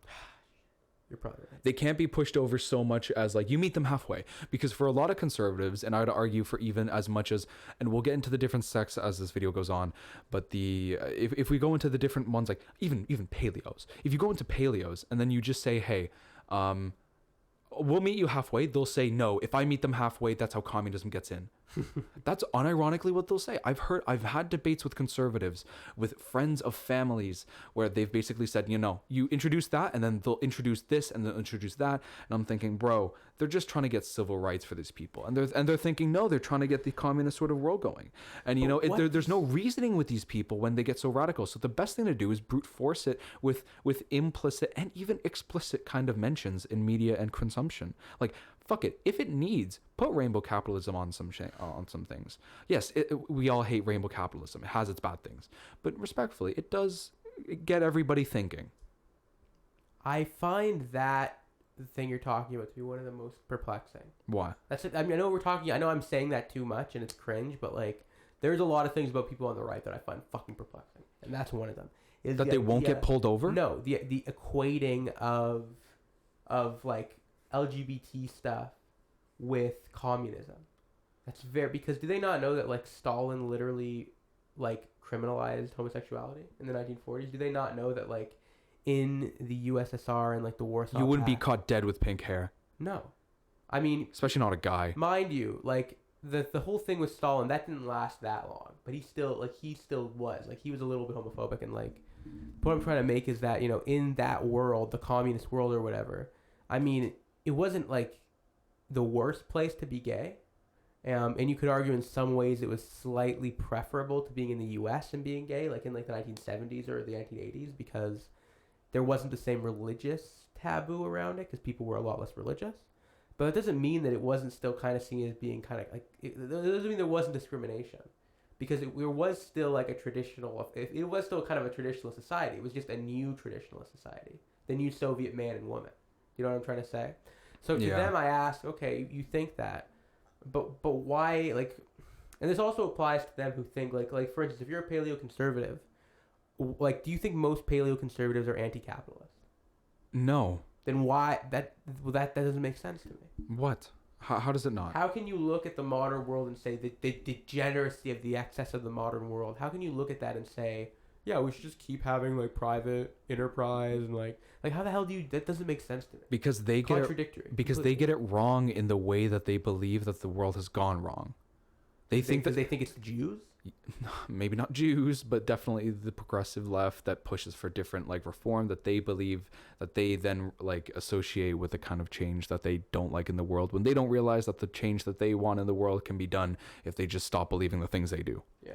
You're probably right. They can't be pushed over so much as like you meet them halfway, because for a lot of conservatives, and I would argue for even as much as, and we'll get into the different sects as this video goes on, but if we go into the different ones, like even paleos, if you go into paleos and then you just say, hey, we'll meet you halfway, they'll say no. If I meet them halfway, that's how communism gets in. That's unironically what they'll say. I've had debates with conservatives, with friends of families, where they've basically said, you introduce that, and then they'll introduce this, and they'll introduce that, and I'm thinking, bro, they're just trying to get civil rights for these people, and they're thinking, no, they're trying to get the communist sort of world going, and there's no reasoning with these people when they get so radical. So the best thing to do is brute force it with implicit and even explicit kind of mentions in media and consumption. Like, fuck it. If it needs, put rainbow capitalism on some things. Yes, we all hate rainbow capitalism. It has its bad things. But respectfully, it does get everybody thinking. I find that the thing you're talking about to be one of the most perplexing. Why? That's it. I mean, I know I'm saying that too much and it's cringe, but like, there's a lot of things about people on the right that I find fucking perplexing. And that's one of them. Is that they won't get pulled over? No, the equating of like LGBT stuff with communism. That's because do they not know that like Stalin literally like criminalized homosexuality in the 1940s? Do they not know that like in the USSR and like the Warsaw you wouldn't be caught dead with pink hair? No. I mean, especially not a guy. Mind you, like the whole thing with Stalin, that didn't last that long, but he still was like, he was a little bit homophobic, and like what I'm trying to make is that, in that world, the communist world or whatever, I mean, it wasn't like the worst place to be gay. And you could argue in some ways it was slightly preferable to being in the US and being gay, like in like the 1970s or the 1980s, because there wasn't the same religious taboo around it, because people were a lot less religious. But it doesn't mean that it wasn't still kind of seen as being kind of like, it doesn't mean there wasn't discrimination, because it was still like a traditional, it was still kind of a traditional society. It was just a new traditionalist society, the new Soviet man and woman. You know what I'm trying to say? So to them, I ask, okay, you think that, but why, like, and this also applies to them who think, like for instance, if you're a paleoconservative, like, do you think most paleoconservatives are anti-capitalist? No. Then why, that doesn't make sense to me. What? How does it not? How can you look at the modern world and say that the degeneracy of the excess of the modern world, how can you look at that and say, yeah, we should just keep having like private enterprise and like how the hell do you, that doesn't make sense to me. Because they get they get it wrong in the way that they believe that the world has gone wrong. They think it's the Jews? Maybe not Jews, but definitely the progressive left that pushes for different like reform that they believe that they then like associate with the kind of change that they don't like in the world, when they don't realize that the change that they want in the world can be done if they just stop believing the things they do. Yeah.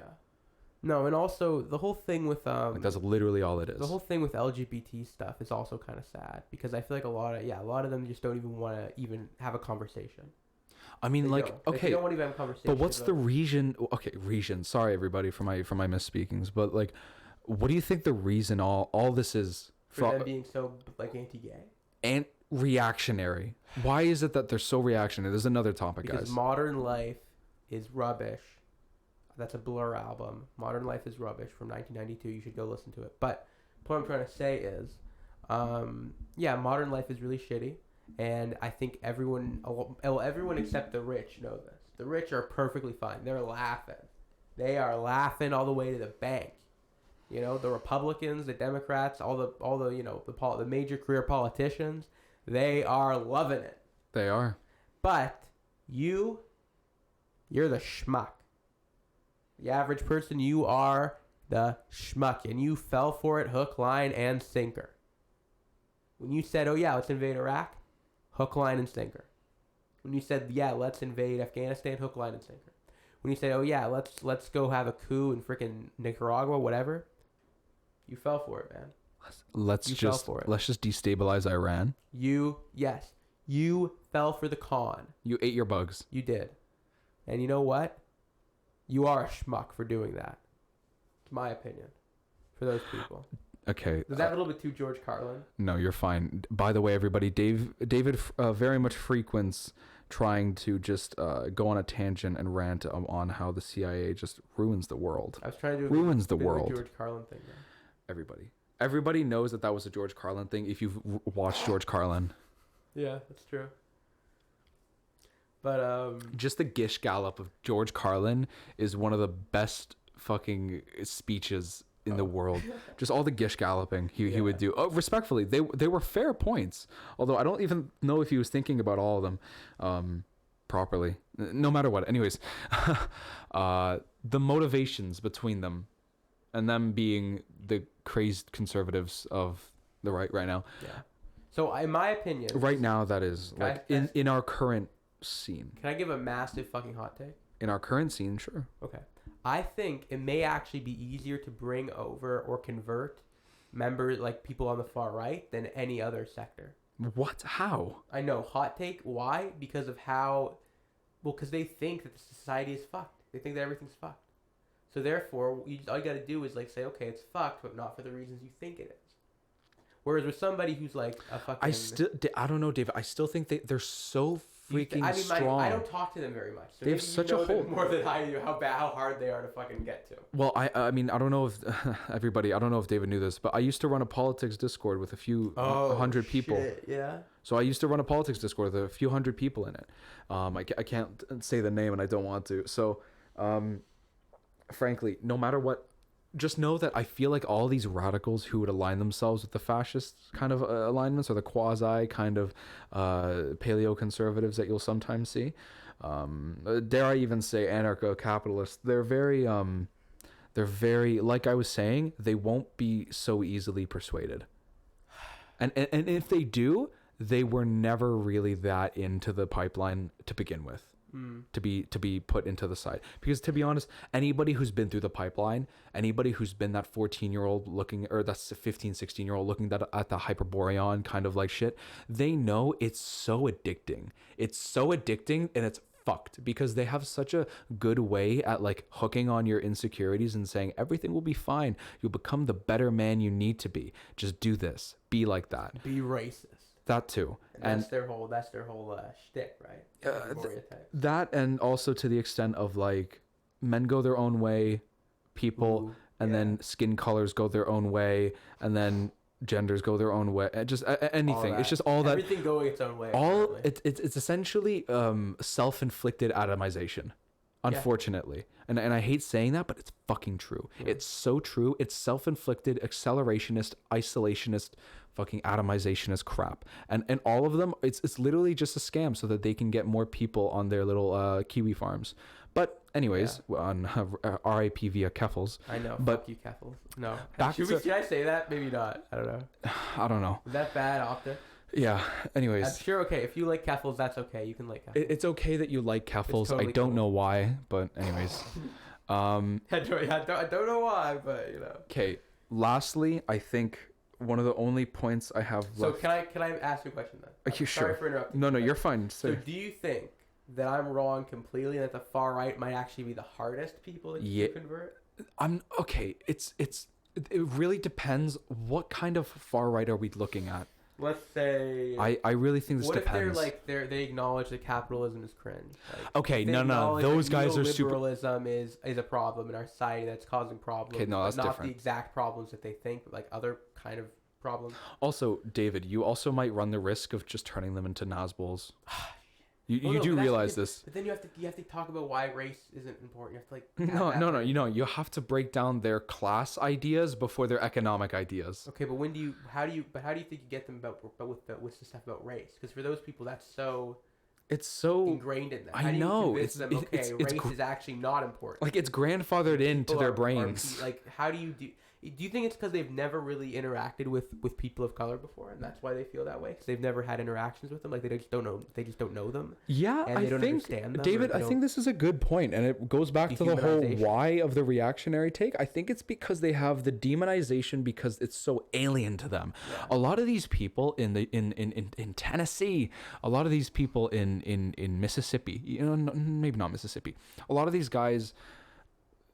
No, and also the whole thing with like that's literally all it is. The whole thing with LGBT stuff is also kind of sad, because I feel like a lot of them just don't even want to even have a conversation. I mean, like, okay, they don't want to even have a conversation. But what's the reason? Okay, reason. Sorry, everybody, for my misspeakings. But like, what do you think the reason all this is for them being so like anti-gay and reactionary? Why is it that they're so reactionary? There's another topic, because guys. Modern Life is rubbish. That's a Blur album. Modern Life is rubbish from 1992. You should go listen to it. But what I'm trying to say is, Modern Life is really shitty. And I think everyone except the rich know this. The rich are perfectly fine. They're laughing. They are laughing all the way to the bank. You know, the Republicans, the Democrats, all the major career politicians, they are loving it. They are. But you're the schmuck. The average person, you are the schmuck, and you fell for it hook, line, and sinker. When you said, "Oh yeah, let's invade Iraq," hook, line, and sinker. When you said, yeah, let's invade Afghanistan, hook, line, and sinker. When you say, oh yeah, let's go have a coup in freaking Nicaragua, whatever, you fell for it, man. Let's just destabilize Iran. You fell for the con. You ate your bugs. You did. And you know what? You are a schmuck for doing that. It's my opinion. For those people. Okay. Is that a little bit too George Carlin? No, you're fine. By the way, everybody, David very much frequents trying to just go on a tangent and rant on how the CIA just ruins the world. I was trying to do ruins the world. George Carlin thing, man. Everybody knows that was a George Carlin thing if you've watched George Carlin. Yeah, that's true. But just the gish gallop of George Carlin is one of the best fucking speeches in the world. Just all the gish galloping he would do. Oh, respectfully, they were fair points. Although I don't even know if he was thinking about all of them properly. No matter what. Anyways, the motivations between them and them being the crazed conservatives of the right now. Yeah. So in my opinion, right now that is like in our current scene. Can I give a massive fucking hot take? In our current scene, sure. Okay. I think it may actually be easier to bring over or convert members, like people on the far right, than any other sector. What? How? I know. Hot take. Why? Because of how... Well, because they think that the society is fucked. They think that everything's fucked. So therefore, all you got to do is like say, okay, it's fucked, but not for the reasons you think it is. Whereas with somebody who's like a fucking... I don't know, David. I still think they're so freaking strong. I don't talk to them very much. So they have such a hold. More than I do, how hard they are to fucking get to. Well, I mean, I don't know if everybody... I don't know if David knew this, but I used to run a politics Discord with a few hundred people. Yeah. So I used to run a politics Discord with a few hundred people in it. I can't say the name and I don't want to. So... frankly, no matter what, just know that I feel like all these radicals who would align themselves with the fascist kind of alignments or the quasi kind of paleo-conservatives that you'll sometimes see, dare I even say anarcho-capitalists, they're very, like I was saying, they won't be so easily persuaded. And if they do, they were never really that into the pipeline to begin with. To be put into the side, because to be honest, anybody who's been through the pipeline, anybody who's been that 14-year-old looking, or that's a 16-year-old looking at the Hyperborean kind of like shit, they know it's so addicting. It's so addicting and it's fucked because they have such a good way at like hooking on your insecurities and saying everything will be fine. You'll become the better man you need to be. Just do this. Be like that. Be racist. That too, and that's their whole shtick, right? That, and also to the extent of like, men go their own way, people, and then skin colors go their own way, and then genders go their own way. Just anything. It's just all that. Everything going its own way. It's essentially self-inflicted atomization, unfortunately. And I hate saying that, but it's fucking true. Yeah. It's so true. It's self-inflicted, accelerationist, isolationist, fucking atimazationist crap. And all of them, it's literally just a scam so that they can get more people on their little kiwi farms. But anyways, on RIP via Keffels. I know. But fuck you, Keffels. No. Should I say that? Maybe not. I don't know. I don't know. Is that bad optic? Yeah. Anyways. I'm sure. Okay. If you like Keffels, that's okay. You can like Keffels. It's okay that you like Keffels. Totally I don't know why, but anyways. I don't know why, but you know. Okay. Lastly, I think one of the only points I have left. So can I ask you a question then? Sure. Sorry for interrupting. No, you're fine. So do you think that I'm wrong completely and that the far right might actually be the hardest people that you convert? I'm okay. It really depends. What kind of far right are we looking at? Let's say I really think this depends. What if they acknowledge that capitalism is cringe? Like, okay, no. Those guys are super. Liberalism is a problem in our society that's causing problems. Okay, no, that's not different. The exact problems that they think, but like other kind of problems. Also, David, you also might run the risk of just turning them into Nazbols. You do realize this. But then you have to talk about why race isn't important. You have to like No. You have to break down their class ideas before their economic ideas. Okay, but how do you think you get them with the stuff about race? Because for those people, that's so. It's so ingrained in them. I know. Race is actually not important. Like it's grandfathered into their brains. Like how do you do? Do you think it's because they've never really interacted with people of color before, and that's why they feel that way? Because they've never had interactions with them, like they just don't know. They just don't know them. Yeah, and they don't understand them, David, I think this is a good point, and it goes back to the whole why of the reactionary take. I think it's because they have the demonization because it's so alien to them. Yeah. A lot of these people in Tennessee, a lot of these people in Mississippi, you know, maybe not Mississippi. A lot of these guys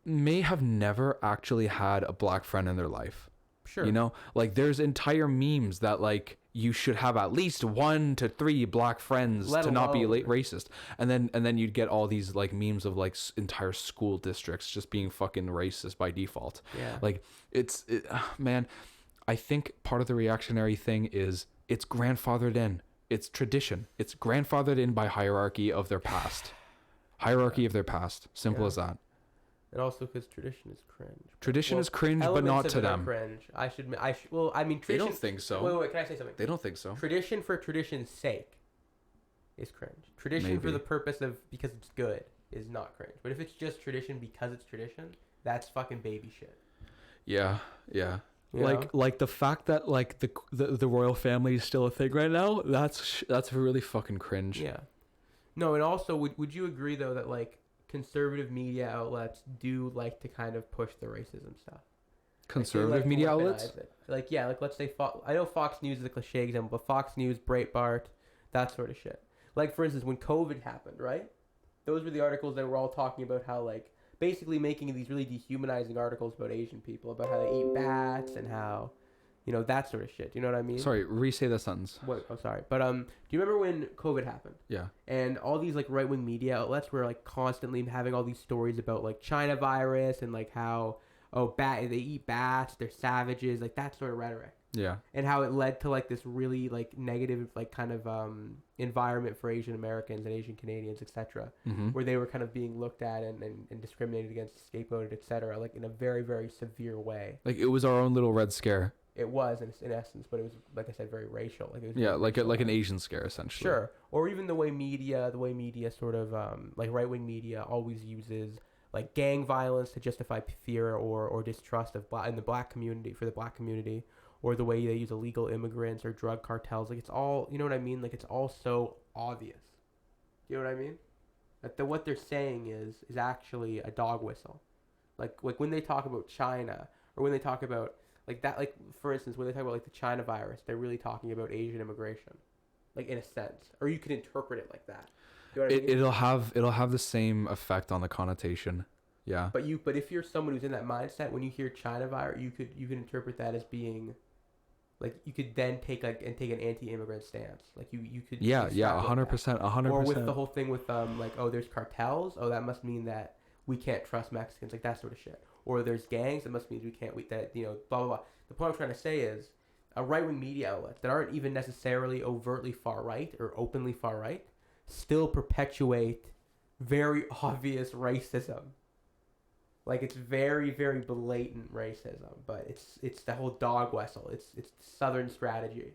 may have never actually had a black friend in their life. Sure. You know, like there's entire memes that like you should have at least 1 to 3 black friends to not be racist. And then you'd get all these like memes of like entire school districts just being fucking racist by default. Yeah. Like man, I think part of the reactionary thing is it's grandfathered in. It's tradition. It's grandfathered in by hierarchy of their past. Hierarchy of their past. Simple as that. And also because tradition is cringe. Tradition is cringe, but not to them. Cringe. Well, I mean, tradition. They don't think so. Wait, can I say something? They don't think so. Tradition for tradition's sake is cringe. Tradition for the purpose of because it's good is not cringe. But if it's just tradition because it's tradition, that's fucking baby shit. Yeah. Like the fact that like the royal family is still a thing right now, that's really fucking cringe. Yeah. No, and also would you agree though that like conservative media outlets do like to kind of push the racism stuff? Conservative media outlets? Like, yeah, like let's say I know Fox News is a cliche example, but Fox News, Breitbart, that sort of shit. Like, for instance, when COVID happened, right? Those were the articles that were all talking about how, like, basically making these really dehumanizing articles about Asian people, about how they eat bats and how, you know, that sort of shit. You know what I mean? Sorry, re-say that sentence. What? Oh, sorry. But do you remember when COVID happened? Yeah. And all these like right-wing media outlets were like constantly having all these stories about like China virus and like how they eat bats, they're savages, like that sort of rhetoric. Yeah. And how it led to like this really like negative like kind of environment for Asian Americans and Asian Canadians, etc. Mm-hmm. Where they were kind of being looked at and discriminated against, scapegoated, etc. Like in a very, very severe way. Like it was our own little red scare. It was in essence, but it was, like I said, very racial. Like it was like an Asian scare essentially. Sure. Or even the way media sort of like right-wing media always uses like gang violence to justify fear or distrust of in the black community, or the way they use illegal immigrants or drug cartels. Like it's all, you know what I mean? Like it's all so obvious. You know what I mean? That what they're saying is actually a dog whistle. Like when they talk about China, or when they talk about like that, like for instance, when they talk about like the China virus, they're really talking about Asian immigration, like in a sense, or you could interpret it like that. You know what I mean? It'll have the same effect on the connotation. Yeah. But if you're someone who's in that mindset, when you hear China virus, you could interpret that as being, like you could then take an anti-immigrant stance. Like you could. Yeah, 100%. Or with the whole thing with like, oh, there's cartels. Oh, that must mean that we can't trust Mexicans, like that sort of shit. Or there's gangs, that must mean we can't that, you know, blah blah blah. The point I'm trying to say is, right-wing media outlets that aren't even necessarily overtly far right or openly far right still perpetuate very obvious racism. Like it's very, very blatant racism, but it's the whole dog whistle. It's Southern strategy,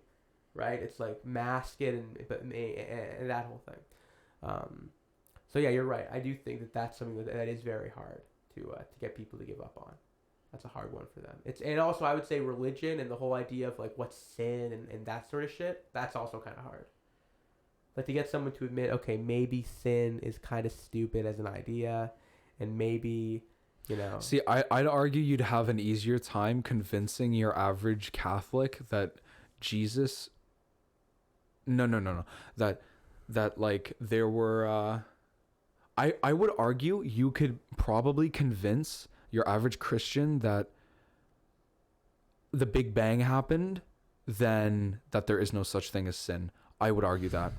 right? It's like mask it and that whole thing. So yeah, you're right. I do think that's something that is very hard to get people to give up on. That's a hard one for them. And also I would say religion and the whole idea of like what's sin and that sort of shit. That's also kind of hard. Like to get someone to admit, okay, maybe sin is kind of stupid as an idea, and maybe, you know. See, I'd argue you'd have an easier time convincing your average Catholic that Jesus. No. That like there were. I would argue you could probably convince your average Christian that the Big Bang happened, then that there is no such thing as sin. I would argue that.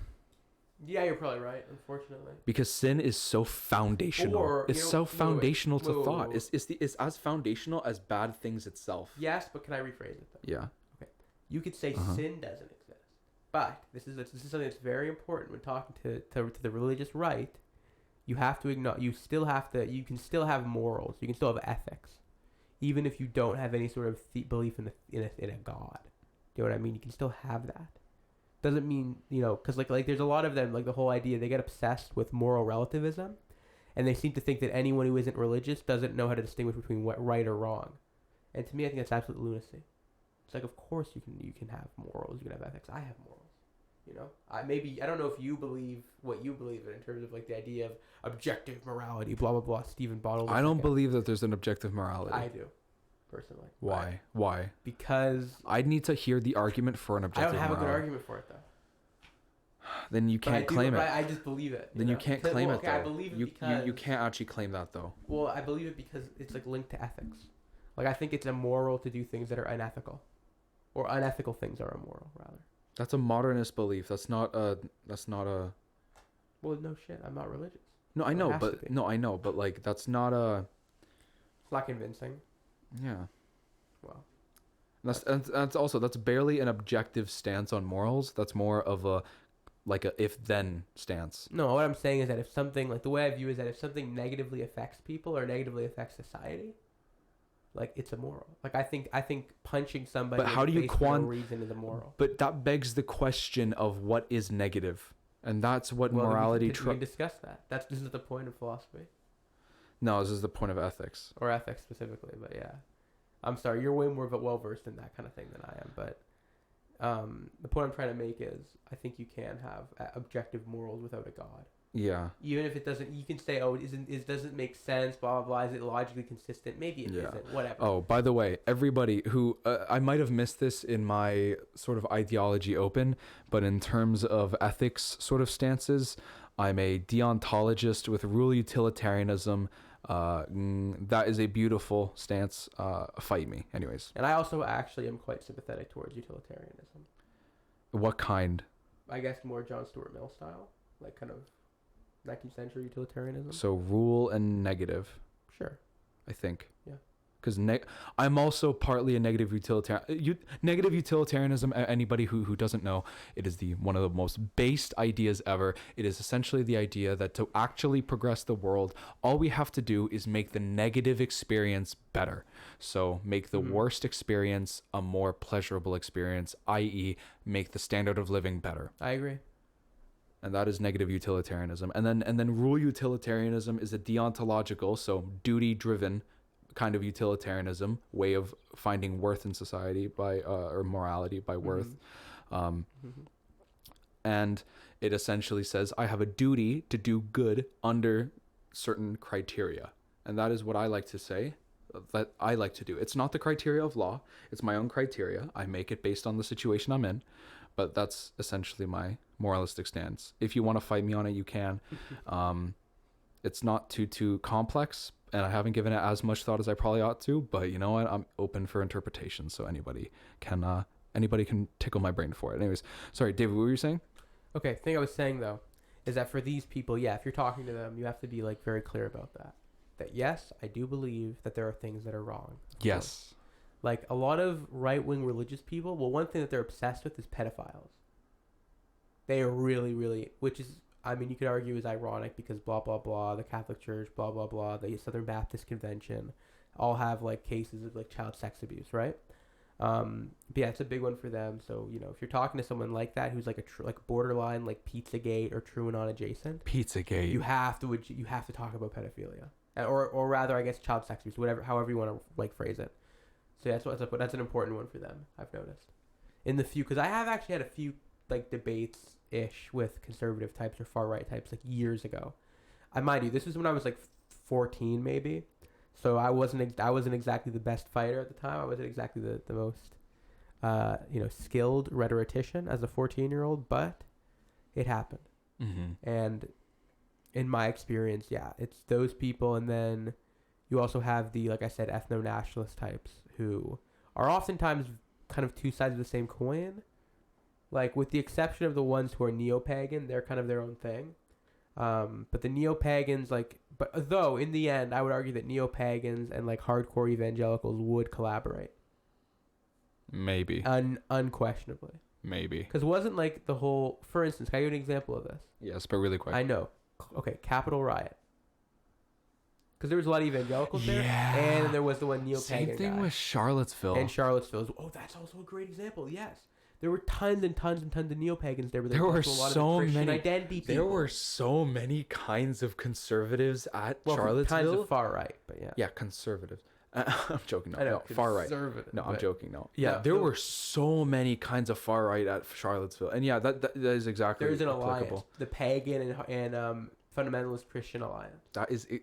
Yeah, you're probably right, unfortunately. Because sin is so foundational. It's so foundational to thought. It's as foundational as bad things itself. Yes, but can I rephrase it though? Yeah. Okay. You could say sin doesn't exist. But this is something that's very important when talking to the religious right. You have to acknowledge, you can still have morals. You can still have ethics. Even if you don't have any sort of belief in a God. Do you know what I mean? You can still have that. Doesn't mean, you know, because like there's a lot of them, like the whole idea, they get obsessed with moral relativism, and they seem to think that anyone who isn't religious doesn't know how to distinguish between what right or wrong. And to me, I think that's absolute lunacy. It's like, of course you can have morals, you can have ethics. I have morals. You know, I don't know if you believe what you believe in terms of like the idea of objective morality, blah blah blah. Stephen Bottle. I don't believe that there's an objective morality. I do, personally. Why? Why? Because I'd need to hear the argument for an objective morality. I don't have a good argument for it though. Then you can't claim it. I just believe it. Then you can't claim it though. I believe it because you can't actually claim that though. Well, I believe it because it's like linked to ethics. Like I think it's immoral to do things that are unethical, or unethical things are immoral rather. That's a modernist belief. That's not a. Well, no shit. I'm not religious. No, I know, but like that's not a. It's not convincing. Yeah. Well. That's barely an objective stance on morals. That's more of a, like a if-then stance. No, what I'm saying is that if something, like the way I view it is that if something negatively affects people or negatively affects society, like it's immoral. Like I think punching somebody but how do you for no reason is immoral. But that begs the question of what is negative, and that's what morality. We can discuss that. This is the point of philosophy. No, this is the point of ethics. Or ethics specifically, but yeah. I'm sorry, you're way more well versed in that kind of thing than I am, but the point I'm trying to make is I think you can have objective morals without a God. Yeah. Even if it doesn't, you can say, oh, it doesn't make sense, blah, blah, blah. Is it logically consistent? Maybe it isn't, whatever. Oh, by the way, everybody who, I might have missed this in my sort of ideology open, but in terms of ethics sort of stances, I'm a deontologist with rule utilitarianism. That is a beautiful stance. Fight me. Anyways. And I also actually am quite sympathetic towards utilitarianism. What kind? I guess more John Stuart Mill style, like kind of 19th century utilitarianism. So rule and negative. Sure. I think. Yeah. Because I'm also partly a negative utilitarian. Negative utilitarianism. Anybody who doesn't know, it is one of the most based ideas ever. It is essentially the idea that to actually progress the world, all we have to do is make the negative experience better. So make the worst experience a more pleasurable experience, i.e., make the standard of living better. I agree. And that is negative utilitarianism. And then rule utilitarianism is a deontological, so duty-driven kind of utilitarianism, way of finding worth in society by or morality by worth. And it essentially says I have a duty to do good under certain criteria. And that is what I like to say, that I like to do. It's not the criteria of law. It's my own criteria. I make it based on the situation I'm in. But that's essentially my moralistic stance. If you want to fight me on it, you can. It's not too complex, and I haven't given it as much thought as I probably ought to. But you know what? I'm open for interpretation, so anybody can tickle my brain for it. Anyways, sorry, David, what were you saying? Okay, the thing I was saying though is that for these people, yeah, if you're talking to them, you have to be like very clear about that. That yes, I do believe that there are things that are wrong. Yes. Like a lot of right-wing religious people, well, one thing that they're obsessed with is pedophiles. They are really, really, which is, I mean, you could argue is ironic because blah, blah, blah, the Catholic Church, blah, blah, blah, the Southern Baptist Convention, all have like cases of like child sex abuse, right? But yeah, it's a big one for them. So, you know, if you're talking to someone like that, who's like like borderline, like Pizzagate or TrueAnon adjacent, Pizzagate, you have to talk about pedophilia, or rather, I guess, child sex abuse, however you want to like phrase it. So that's an important one for them, I've noticed. Because I have actually had a few like debates-ish with conservative types or far-right types like years ago. Mind you, this was when I was like 14 maybe. So I wasn't exactly the best fighter at the time. I wasn't exactly the most skilled rhetorician as a 14-year-old, but it happened. Mm-hmm. And in my experience, yeah, it's those people, and then you also have the, like I said, ethno-nationalist types who are oftentimes kind of two sides of the same coin. Like, with the exception of the ones who are neo-pagan, they're kind of their own thing. But the neo-pagans, though, in the end, I would argue that neo-pagans and, like, hardcore evangelicals would collaborate. Maybe. Unquestionably. Maybe. Because it wasn't, like, the whole... For instance, can I give an example of this? Yes, but really quick. I know. Okay, Capitol Riot. Because there was a lot of evangelicals there, and there was the one neo-pagan Same thing guy. with Charlottesville. And Charlottesville. Oh, that's also a great example. Yes, there were tons and tons and tons of neo-pagans there. But there were a lot so of Christian many identity people. There were so many kinds of conservatives at Charlottesville. Tons of far right, but yeah. Yeah, conservatives. I'm joking. I know, No, far right. No, I'm joking. No. Yeah, there were so many kinds of far right at Charlottesville, and yeah, that is exactly. There's an alliance, the pagan and fundamentalist Christian alliance.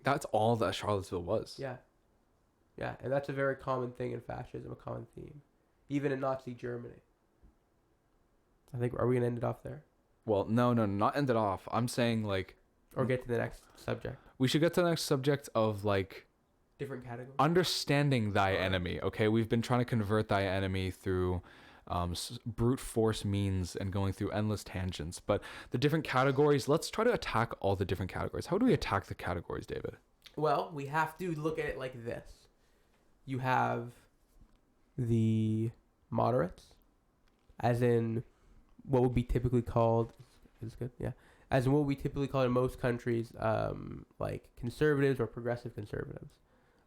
That's all that Charlottesville was. Yeah, yeah, and that's a very common thing in fascism, a common theme, even in Nazi Germany. I think, are we gonna end it off there? Well, no, not end it off. I'm saying like. Or get to the next subject. We should get to the next subject of like. Different categories. Understanding thy enemy. Okay, we've been trying to convert thy enemy through brute force means and going through endless tangents. But the different categories. Let's try to attack all the different categories. How do we attack the categories, David? Well, we have to look at it like this. You have the moderates, as in what would be typically called. Is good, yeah. As in what we typically call in most countries, like conservatives or progressive conservatives,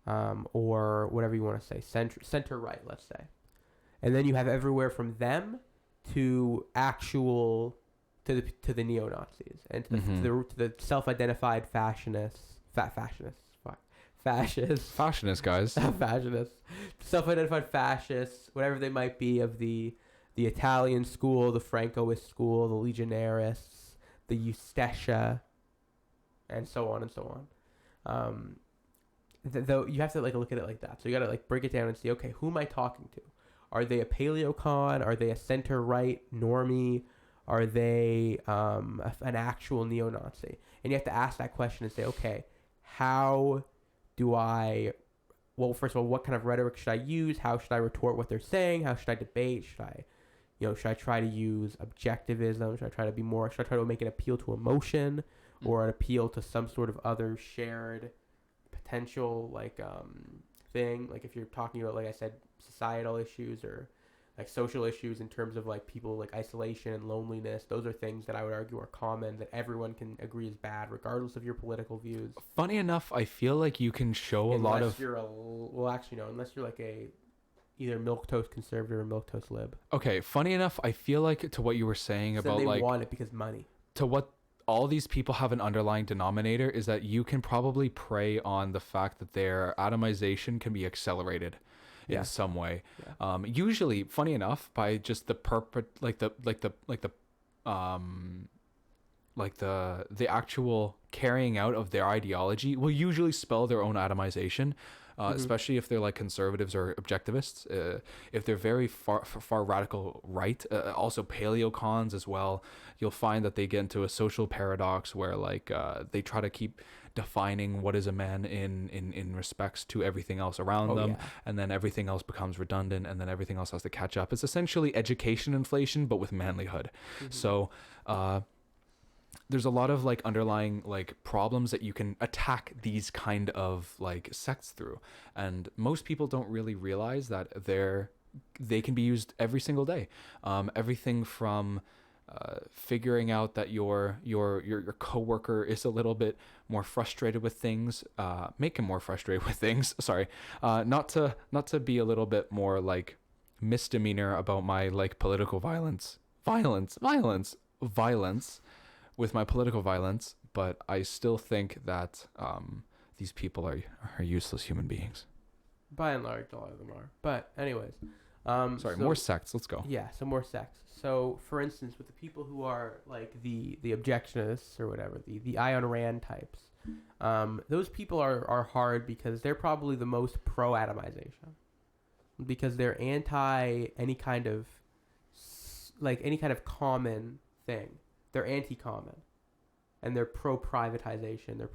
or whatever you want to say, center right, let's say. And then you have everywhere from them to actual to the neo-Nazis and to the self-identified fascists, guys, fascists, self-identified fascists, whatever they might be, of the Italian school, the Francoist school, the Legionarists, the Ustasha, and so on and so on. Though you have to like look at it like that. So you got to like break it down and see, okay, who am I talking to? Are they a paleocon? Are they a center right normie? Are they an actual neo-Nazi? And you have to ask that question and say, okay, how do I? Well, first of all, what kind of rhetoric should I use? How should I retort what they're saying? How should I debate? Should I try to use objectivism? Should I try to make an appeal to emotion or an appeal to some sort of other shared potential thing? Like if you're talking about, like I said, societal issues or like social issues in terms of like people like isolation and loneliness, those are things that I would argue are common that everyone can agree is bad regardless of your political views. Funny enough, I feel like you can show unless you're like a either milquetoast conservative or milquetoast lib. Okay, funny enough, I feel like to what you were saying about they like want it because money. To what all these people have an underlying denominator is that you can probably prey on the fact that their atomization can be accelerated in some way. Yeah. Usually, funny enough, by just the the actual carrying out of their ideology will usually spell their own atomization. Especially if they're like conservatives or objectivists, if they're very far radical right, also paleocons as well, you'll find that they get into a social paradox where like they try to keep defining what is a man in respects to everything else around them, and then everything else becomes redundant, and then everything else has to catch up. It's essentially education inflation, but with manlyhood. So there's a lot of like underlying like problems that you can attack these kind of like sects through, and most people don't really realize that they can be used every single day. Everything from figuring out that your coworker is a little bit more frustrated with things, make him more frustrated with things. Sorry, not to be a little bit more like misdemeanor about my like political violence with my political violence, but I still think that these people are useless human beings. By and large, a lot of them are. But anyways, more sects. Let's go. Yeah, some more sects. So, for instance, with the people who are like the objectionists or whatever, the Ayn Rand types, those people are hard because they're probably the most pro-atomization, because they're anti any kind of common thing. They're anti-common, and they're pro-privatization.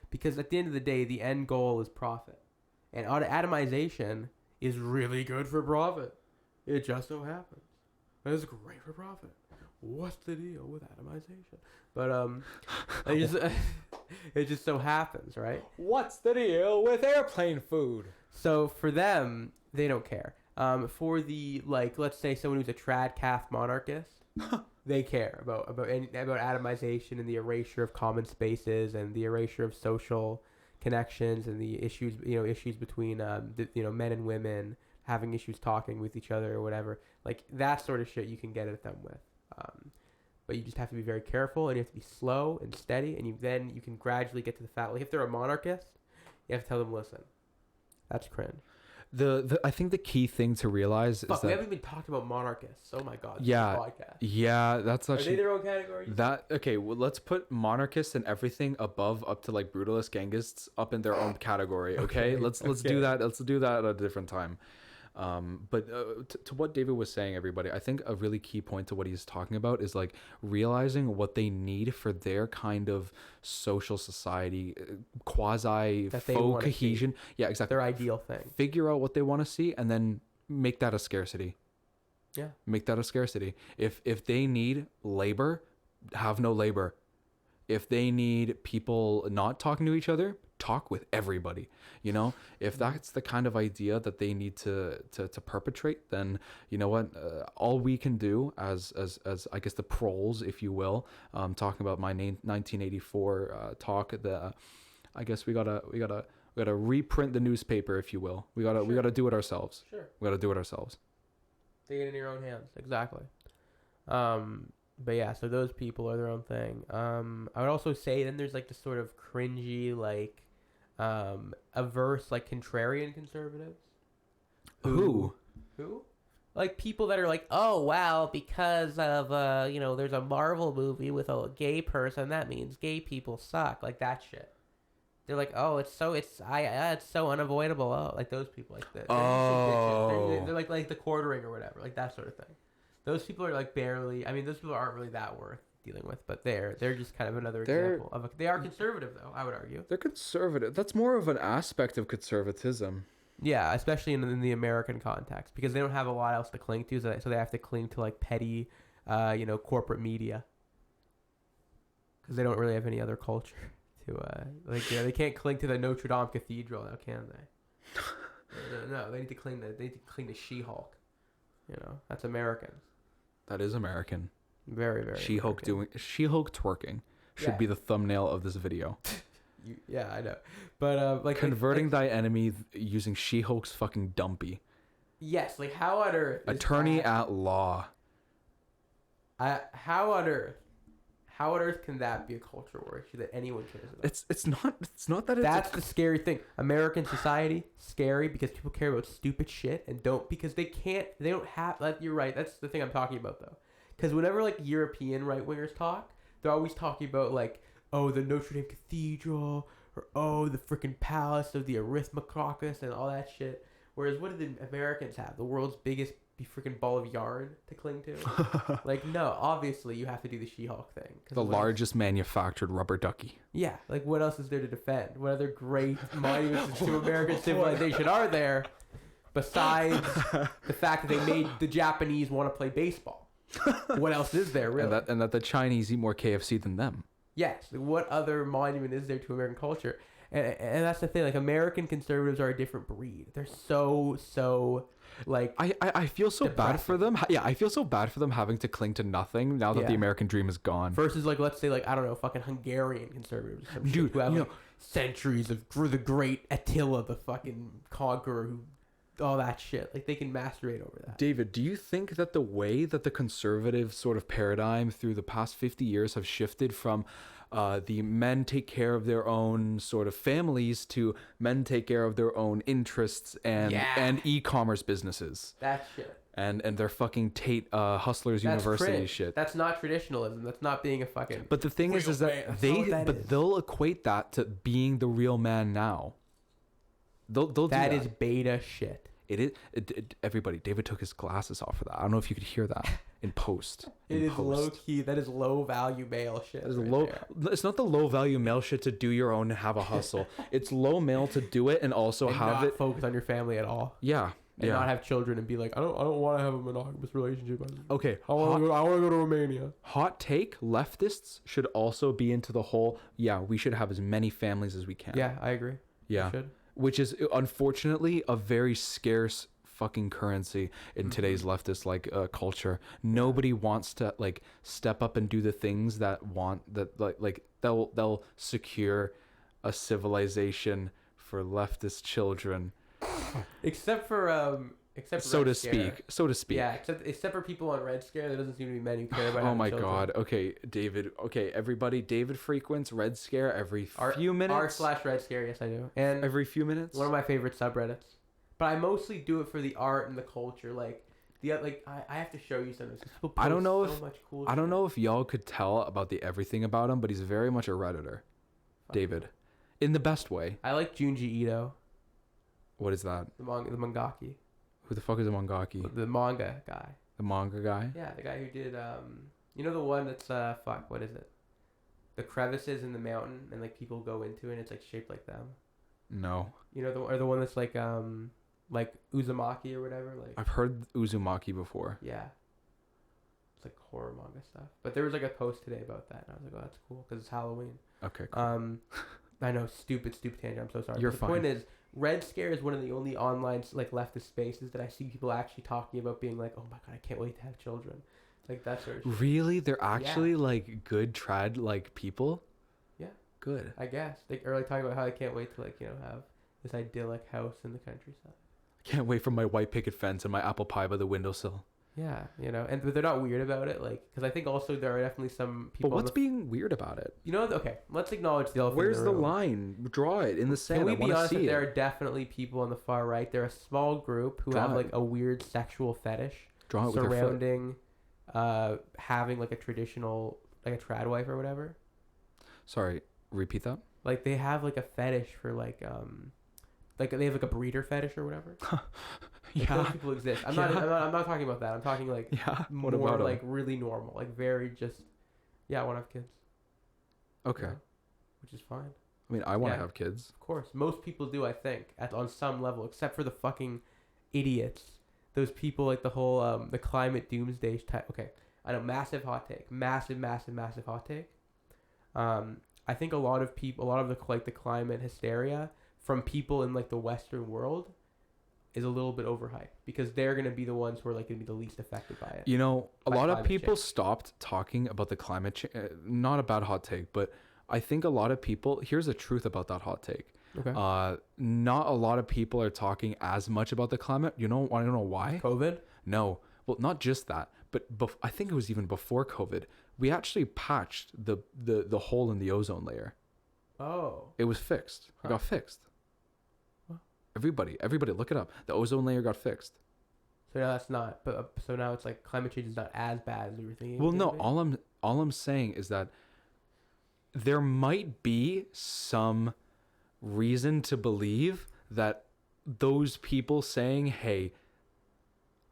Because at the end of the day, the end goal is profit, and atomization is really good for profit. It just so happens. It's great for profit. What's the deal with atomization? But it just so happens, right? What's the deal with airplane food? So for them, they don't care. For the let's say someone who's a trad calf monarchist. They care about atomization and the erasure of common spaces and the erasure of social connections and the issues between men and women having issues talking with each other or whatever, like that sort of shit you can get at them with, but you just have to be very careful and you have to be slow and steady, and you can gradually get to the fact, like if they're a monarchist, you have to tell them, listen, that's cringe. I think the key thing to realize is that we haven't even talked about monarchists. Oh my god. Yeah, that's actually. Are they their own category? Okay, well, let's put monarchists and everything above up to like brutalist gangists up in their own category. Okay, let's do that. Let's do that at a different time. But to what David was saying, everybody, I think a really key point to what he's talking about is like realizing what they need for their kind of social society, quasi faux cohesion. Yeah, exactly. Their ideal thing. Figure out what they want to see and then make that a scarcity. Yeah. Make that a scarcity. If they need labor, have no labor. If they need people not talking to each other, talk with everybody. You know, if that's the kind of idea that they need to perpetrate, then you know what, all we can do as I guess the proles, if you will, talking about my 1984 talk, I guess we gotta reprint the newspaper, if you will. We gotta do it ourselves. Sure. We gotta do it ourselves. Take it in your own hands. Exactly. But yeah, so those people are their own thing. I would also say then there's like this sort of cringy, like, averse, like contrarian conservatives. Who? Like people that are like, oh wow, because of there's a Marvel movie with a gay person, that means gay people suck, like that shit. They're like, oh, it's so unavoidable. Oh, like those people, like that. They're like the quartering or whatever, like that sort of thing. Those people are like barely. I mean, those people aren't really that worth dealing with, but they're just kind of another example of. They are conservative, though. I would argue they're conservative. That's more of an aspect of conservatism. Yeah, especially in the American context, because they don't have a lot else to cling to, so they have to cling to like petty, corporate media. Because they don't really have any other culture to they can't cling to the Notre Dame Cathedral now, can they? No, they need to cling to She-Hulk. You know, that's American. That is American. Very, very. She-Hulk twerking should be the thumbnail of this video. Yeah, I know, but like converting thy enemy using She-Hulk's fucking dumpy. Yes, like how on earth? Attorney at law. How on earth can that be a culture war issue that anyone cares about? It's not that. That's the scary thing. American society scary because people care about stupid shit and don't have. Like, you're right. That's the thing I'm talking about though. Because whenever like European right wingers talk, they're always talking about like, oh, the Notre Dame Cathedral, or oh, the freaking palace of the Arithmocrocus and all that shit. Whereas what do the Americans have? The world's biggest freaking ball of yarn to cling to? Like, no, obviously you have to do the She-Hulk thing. The largest manufactured rubber ducky. Yeah, like what else is there to defend? What other great monuments to American civilization are there besides the fact that they made the Japanese want to play baseball? What else is there, really? And that the Chinese eat more KFC than them. Yes. What other monument is there to American culture? And that's the thing. Like, American conservatives are a different breed. They're so like. I feel so bad for them. Yeah, I feel so bad for them having to cling to nothing now that the American dream is gone. Versus, like, let's say, like, I don't know, fucking Hungarian conservatives or some shit who have like centuries of the great Attila, the fucking conqueror, who. All that shit, like they can masturbate over that. David, do you think that the way that the conservative sort of paradigm through the past 50 years have shifted from the men take care of their own sort of families to men take care of their own interests and e-commerce businesses? That shit. And their fucking Tate Hustlers University shit. That's not traditionalism. That's not being a fucking. But the thing is that they'll equate that to being the real man now. They'll do that. That is beta shit. It is. Everybody, David took his glasses off for that. I don't know if you could hear that in post. It is low key. That is low value male shit. That is low. There. It's not the low value male shit to do your own and have a hustle. It's low male to do it and also and have not focus on your family at all. Yeah. And not have children and be like, I don't want to have a monogamous relationship. Okay. I want to go to Romania. Hot take: leftists should also be into the whole. Yeah, we should have as many families as we can. Yeah, I agree. Yeah. We should. Which is unfortunately a very scarce fucking currency in today's leftist culture. Nobody wants to like step up and do the things that they'll secure a civilization for leftist children. Except for so to speak. Yeah, except for people on Red Scare, there doesn't seem to be men who care about. Oh my god. Okay, David. Okay, everybody. David frequents Red Scare every few minutes. r/Red Scare. Yes, I do. And every few minutes. One of my favorite subreddits. But I mostly do it for the art and the culture. Like I have to show you something. I don't know I don't know if y'all could tell about the everything about him, but he's very much a Redditor. David, in the best way. I like Junji Ito. What is that? The mangaki. Who the fuck is a mangaki? The manga guy. The manga guy? Yeah, the guy who did you know the one that's what is it? The crevices in the mountain and like people go into it and it's like shaped like them. No. You know the one that's like Uzumaki or whatever. Like I've heard Uzumaki before. Yeah. It's like horror manga stuff. But there was like a post today about that, and I was like, oh, that's cool because it's Halloween. Okay. Cool. I know, stupid tangent. I'm so sorry. You're fine. The point is, Red Scare is one of the only online like leftist spaces that I see people actually talking about being like, oh my god, I can't wait to have children. Like that sort of shit. Really? They're actually like good trad like people? Yeah. Good. I guess. They are like talking about how they can't wait to like, you know, have this idyllic house in the countryside. I can't wait for my white picket fence and my apple pie by the windowsill. Yeah, you know, and they're not weird about it, like, because I think also there are definitely some people. But what's being weird about it? You know, okay, let's acknowledge the elephant. Where's the line? Draw it in the sand. Can we be honest that there are definitely people on the far right? They're a small group who have like a weird sexual fetish surrounding having like a traditional, like a trad wife or whatever. Sorry, repeat that. Like they have like a fetish for like they have like a breeder fetish or whatever. Like those people exist. I'm not talking about that. I'm talking like more like really normal, like very just I want to have kids. Okay. You know, which is fine. I mean, I want to have kids. Of course, most people do. I think on some level, except for the fucking idiots. Those people like the whole the climate doomsday type. Okay, I know, massive hot take, massive hot take. I think a lot of the climate hysteria from people in like the Western world is a little bit overhyped because they're going to be the ones who are like going to be the least affected by it. You know, a lot of people stopped talking about the climate change. Not a bad hot take, but I think a lot of people, here's the truth about that hot take. Okay. Not a lot of people are talking as much about the climate. You know, I don't know why. COVID? No. Well, not just that, but I think it was even before COVID. We actually patched the hole in the ozone layer. Oh. It was fixed. It got fixed. Everybody, look it up. The ozone layer got fixed. So now that's not. But so now it's like climate change is not as bad as we were thinking. Well, no. All I'm saying is that there might be some reason to believe that those people saying, "Hey,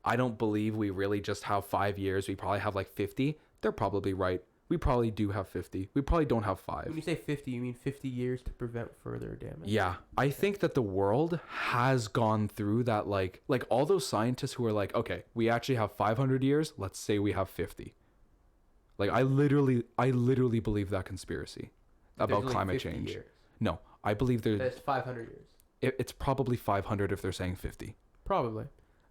I don't believe we really just have 5 years. We probably have like 50." They're probably right. We probably do have 50. We probably don't have 5. When you say 50, you mean 50 years to prevent further damage? Yeah. I think that the world has gone through that, like all those scientists who are like, okay, we actually have 500 years. Let's say we have 50. Like, I literally believe that conspiracy about climate change. Years. No, I believe there's 500 years. It's probably 500 if they're saying 50. Probably.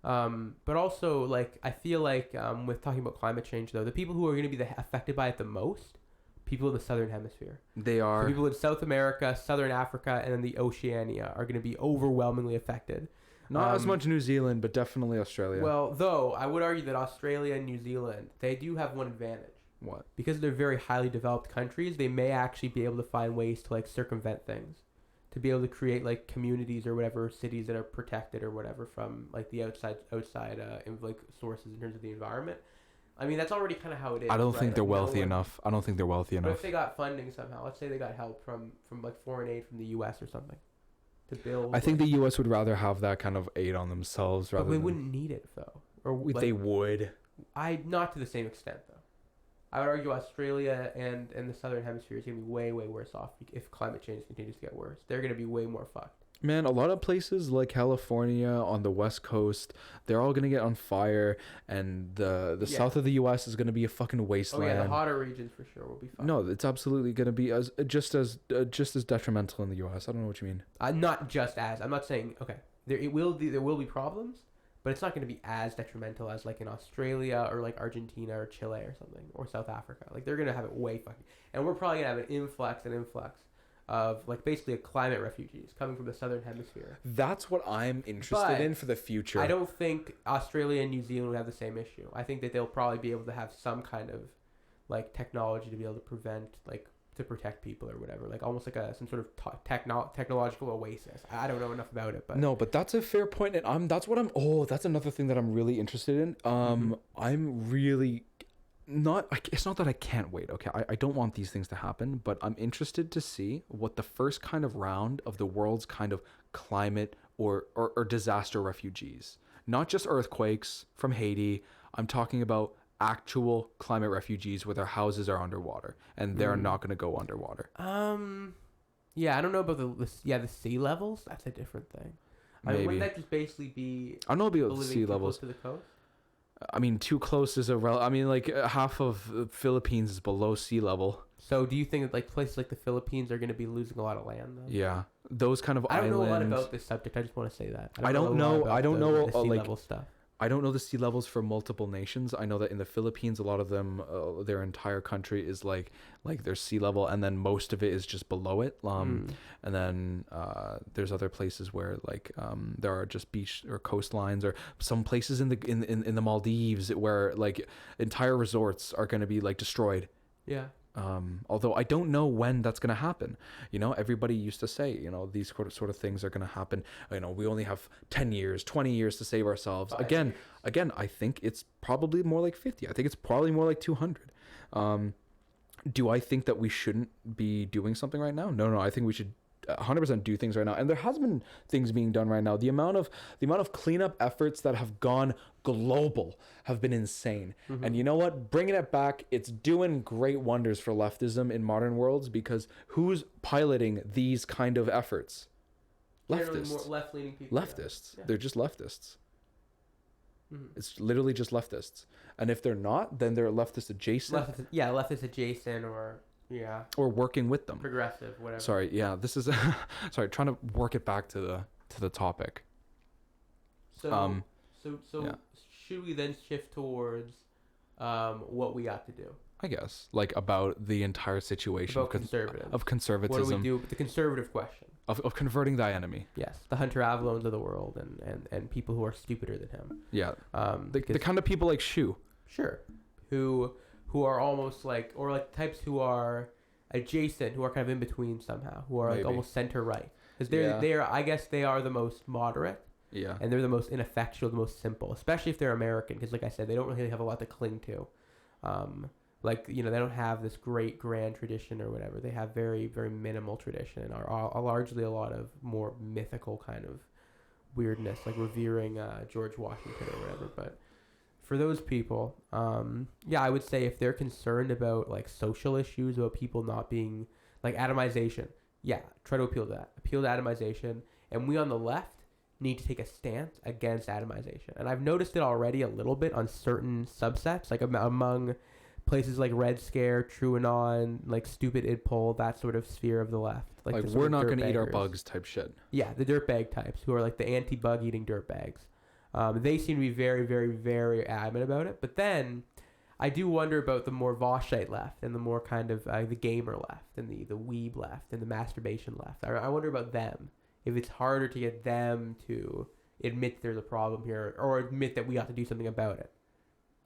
But also, like, I feel like with talking about climate change, though, the people who are going to be affected by it the most, people in the southern hemisphere. They are. So people in South America, Southern Africa, and then the Oceania are going to be overwhelmingly affected. Not as much New Zealand, but definitely Australia. Well, though, I would argue that Australia and New Zealand, they do have one advantage. What? Because they're very highly developed countries, they may actually be able to find ways to, like, circumvent things. To be able to create like communities or whatever, cities that are protected or whatever from like the outside like sources in terms of the environment. I mean, that's already kind of how it is. I don't think they're wealthy enough. I don't think they're wealthy enough. But if they got funding somehow, let's say they got help from like foreign aid from the U.S. or something to build. I think the U.S. would rather have that kind of aid on themselves rather. But we wouldn't need it though. Or like, they would. Not to the same extent though. I would argue Australia and the southern hemisphere is going to be way, way worse off if climate change continues to get worse. They're going to be way more fucked. Man, a lot of places like California on the West Coast, they're all going to get on fire, and the south of the U.S. is going to be a fucking wasteland. Oh yeah, the hotter regions for sure will be fucked. No, it's absolutely going to be just as detrimental in the U.S. I don't know what you mean. Not just as. I'm not saying, okay, there will be problems. But it's not going to be as detrimental as like in Australia or like Argentina or Chile or something or South Africa. Like they're going to have it way fucking... And we're probably going to have an influx of like basically a climate refugees coming from the southern hemisphere. That's what I'm interested in for the future. I don't think Australia and New Zealand would have the same issue. I think that they'll probably be able to have some kind of like technology to be able to prevent like to protect people or whatever, like almost like some sort of technological oasis. I don't know enough about it, but no, but that's a fair point, and that's another thing that I'm really interested in. I'm really not, it's not that I can't wait. Okay, I don't want these things to happen, but I'm interested to see what the first kind of round of the world's kind of climate or disaster refugees, not just earthquakes from Haiti. I'm talking about actual climate refugees where their houses are underwater and they're not going to go underwater. Yeah, I don't know about the sea levels. That's a different thing. I mean, wouldn't that just basically be? I don't know about the sea levels. Close to the coast? I mean, too close is I mean, like half of the Philippines is below sea level. So do you think that like places like the Philippines are going to be losing a lot of land though? Yeah, those kind of islands. I don't know a lot about this subject. I just want to say that. I don't know the sea level stuff. I don't know the sea levels for multiple nations. I know that in the Philippines, a lot of them, their entire country is like their sea level, and then most of it is just below it. And then there's other places where there are just beach or coastlines, or some places in the Maldives where like entire resorts are going to be like destroyed. Yeah. Although I don't know when that's going to happen. Everybody used to say, these sort of things are going to happen. We only have 10 years, 20 years to save ourselves. Again, I think it's probably more like 50. I think it's probably more like 200. Do I think that we shouldn't be doing something right now? No, I think we should 100% do things right now, and there has been things being done right now. The amount of cleanup efforts that have gone global have been insane. And you know what, bringing it back, it's doing great wonders for leftism in modern worlds, because who's piloting these kind of efforts? Leftists. More left-leaning people. Leftists. Yeah. They're just leftists. It's literally just leftists, and if they're not, then they're leftist adjacent. Leftist adjacent, or working with them. Progressive, whatever. Sorry, yeah, this is sorry, trying to work it back to the topic. So should we then shift towards what we got to do? I guess, like, about the entire situation of conservatism. What do we do with the conservative question? Of converting thy enemy. Yes, the Hunter Avalones of the world, and people who are stupider than him. Yeah. The kind of people like Shu. Sure. Who are almost like, or like types who are adjacent, who are kind of in between somehow, who are like almost center right, because they're I guess they are the most moderate. Yeah. And they're the most ineffectual, the most simple, especially if they're American, because like I said, they don't really have a lot to cling to. They don't have this great grand tradition or whatever. They have very, very minimal tradition, and are largely a lot of more mythical kind of weirdness, like revering George Washington or whatever. But for those people, I would say if they're concerned about like social issues, about people not being like atomization, try to appeal to that. Appeal to atomization, and we on the left need to take a stance against atomization. And I've noticed it already a little bit on certain subsets, like among places like Red Scare, TrueAnon, like Stupid Idpol, that sort of sphere of the left. Like we're not going to eat our bugs type shit. Yeah, the dirtbag types who are like the anti-bug eating dirtbags. They seem to be very, very, very adamant about it. But then I do wonder about the more Voshite left, and the more kind of the gamer left, and the weeb left, and the masturbation left. I wonder about them. If it's harder to get them to admit there's a problem here, or admit that we have to do something about it,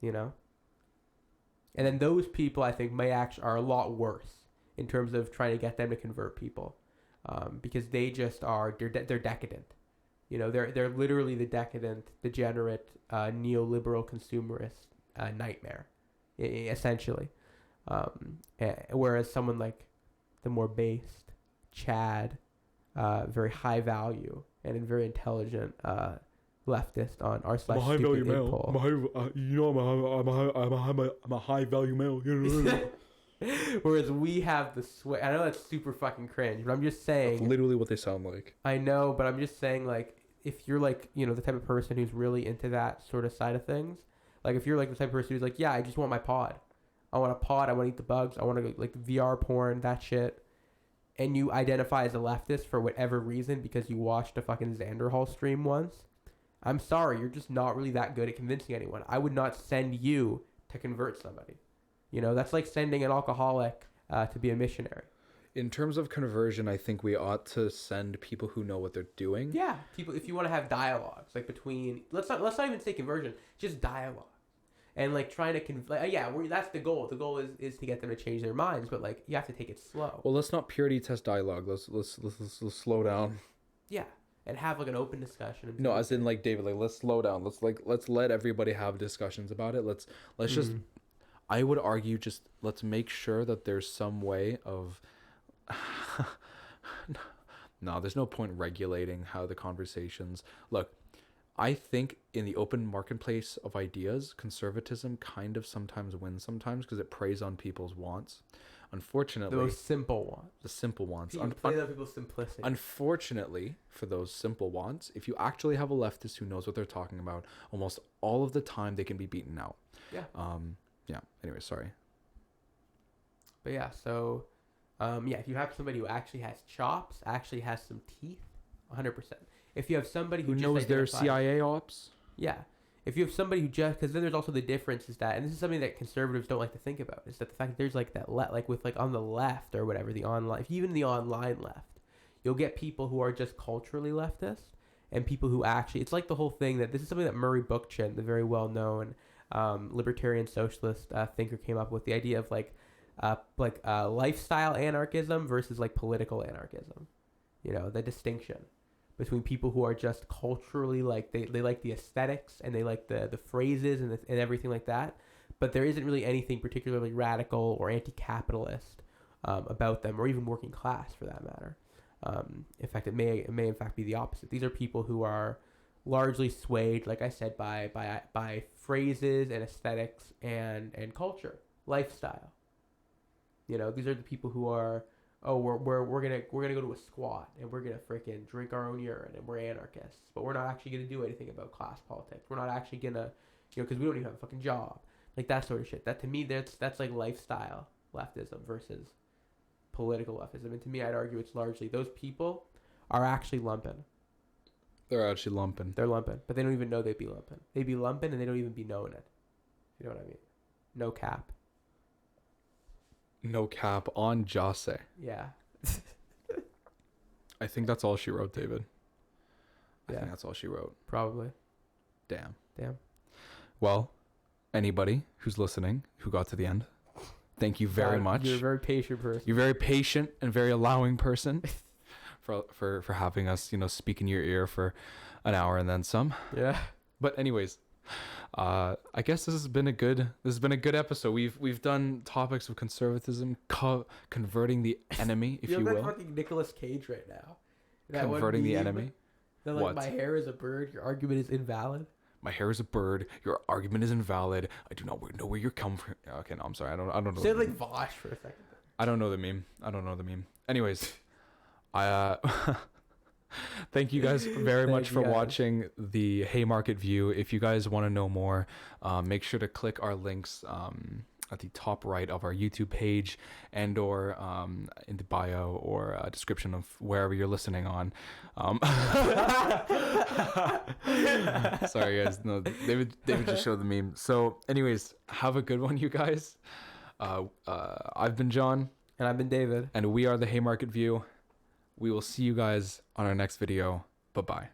And then those people, I think, are a lot worse in terms of trying to get them to convert people, because they just they're decadent. They're literally the decadent, degenerate, neoliberal consumerist nightmare, essentially. Whereas someone like the more based Chad, very high value and very intelligent leftist on r/. I'm a high value male. I'm a high value male. Whereas we have the sway. I know that's super fucking cringe, but I'm just saying. That's literally what they sound like. I know, but I'm just saying, like, if you're like, the type of person who's really into that sort of side of things, like if you're like the type of person who's like, I just want my pod. I want a pod. I want to eat the bugs. I want to like VR porn, that shit. And you identify as a leftist for whatever reason because you watched a fucking Xanderhal stream once, I'm sorry, you're just not really that good at convincing anyone. I would not send you to convert somebody. That's like sending an alcoholic to be a missionary. In terms of conversion, I think we ought to send people who know what they're doing. Yeah, people. If you want to have dialogues, like between, let's not even say conversion, just dialogue. and like trying to that's the goal. The goal is to get them to change their minds, but like you have to take it slow. Well, let's not purity test dialogue. Let's slow down. Yeah, and have like an open discussion. No, as in like David, like let's slow down. Let's let everybody have discussions about it. Let's just. I would argue just let's make sure that there's some way of. No, there's no point regulating how the conversations look. I think in the open marketplace of ideas, conservatism kind of sometimes wins sometimes because it preys on people's wants. Unfortunately, those simple wants. The simple wants. Play on people's simplicity. Unfortunately, for those simple wants, if you actually have a leftist who knows what they're talking about, almost all of the time they can be beaten out. Yeah. Yeah. Anyway, sorry. But yeah, so, if you have somebody who actually has chops, actually has some teeth, 100%. If you have somebody who knows their CIA ops. Yeah. If you have somebody who just, because then there's also the difference is that, and this is something that conservatives don't like to think about, is that the fact that there's like that, with like on the left or whatever, the online, even the online left, you'll get people who are just culturally leftist and people who actually, it's like the whole thing that this is something that Murray Bookchin, the very well-known libertarian socialist thinker, came up with, the idea of lifestyle anarchism versus like political anarchism. You know, the distinction between people who are just culturally like they like the aesthetics and they like the phrases and everything like that, but there isn't really anything particularly radical or anti-capitalist about them, or even working class for that matter. In fact, it may in fact be the opposite. These are people who are largely swayed, like I said, by phrases and aesthetics and culture, lifestyle. You know, these are the people who are, we're gonna go to a squat and we're gonna freaking drink our own urine and we're anarchists, but we're not actually gonna do anything about class politics. We're not actually gonna, because we don't even have a fucking job, like that sort of shit. That to me, that's like lifestyle leftism versus political leftism. And to me, I'd argue it's largely those people are actually lumping. They're actually lumping. They're lumping, but they don't even know they'd be lumping. They'd be lumping and they don't even be knowing it. You know what I mean? No cap. No cap on Jose. Yeah. I think that's all she wrote, David. I Yeah. think that's all she wrote. Probably. Damn. Well, anybody who's listening who got to the end, thank you very much. You're a very patient person. You're a very patient and very allowing person for having us, speak in your ear for an hour and then some. Yeah. But anyways, I guess this has been a good episode. We've done topics of conservatism, converting the enemy, if you will. You're like fucking Nicolas Cage right now. Converting the enemy. What? My hair is a bird. Your argument is invalid. My hair is a bird. Your argument is invalid. I do not know where you're coming from. Okay, no, I'm sorry. I don't know. Say like Vosh for a second. I don't know the meme. Anyways, thank you guys very much for watching the Haymarket View. If you guys want to know more, make sure to click our links at the top right of our YouTube page and or in the bio or description of wherever you're listening on. Sorry guys, no, David just showed the meme. So anyways, have a good one, you guys. I've been John. And I've been David. And we are the Haymarket View. We will see you guys on our next video. Bye-bye.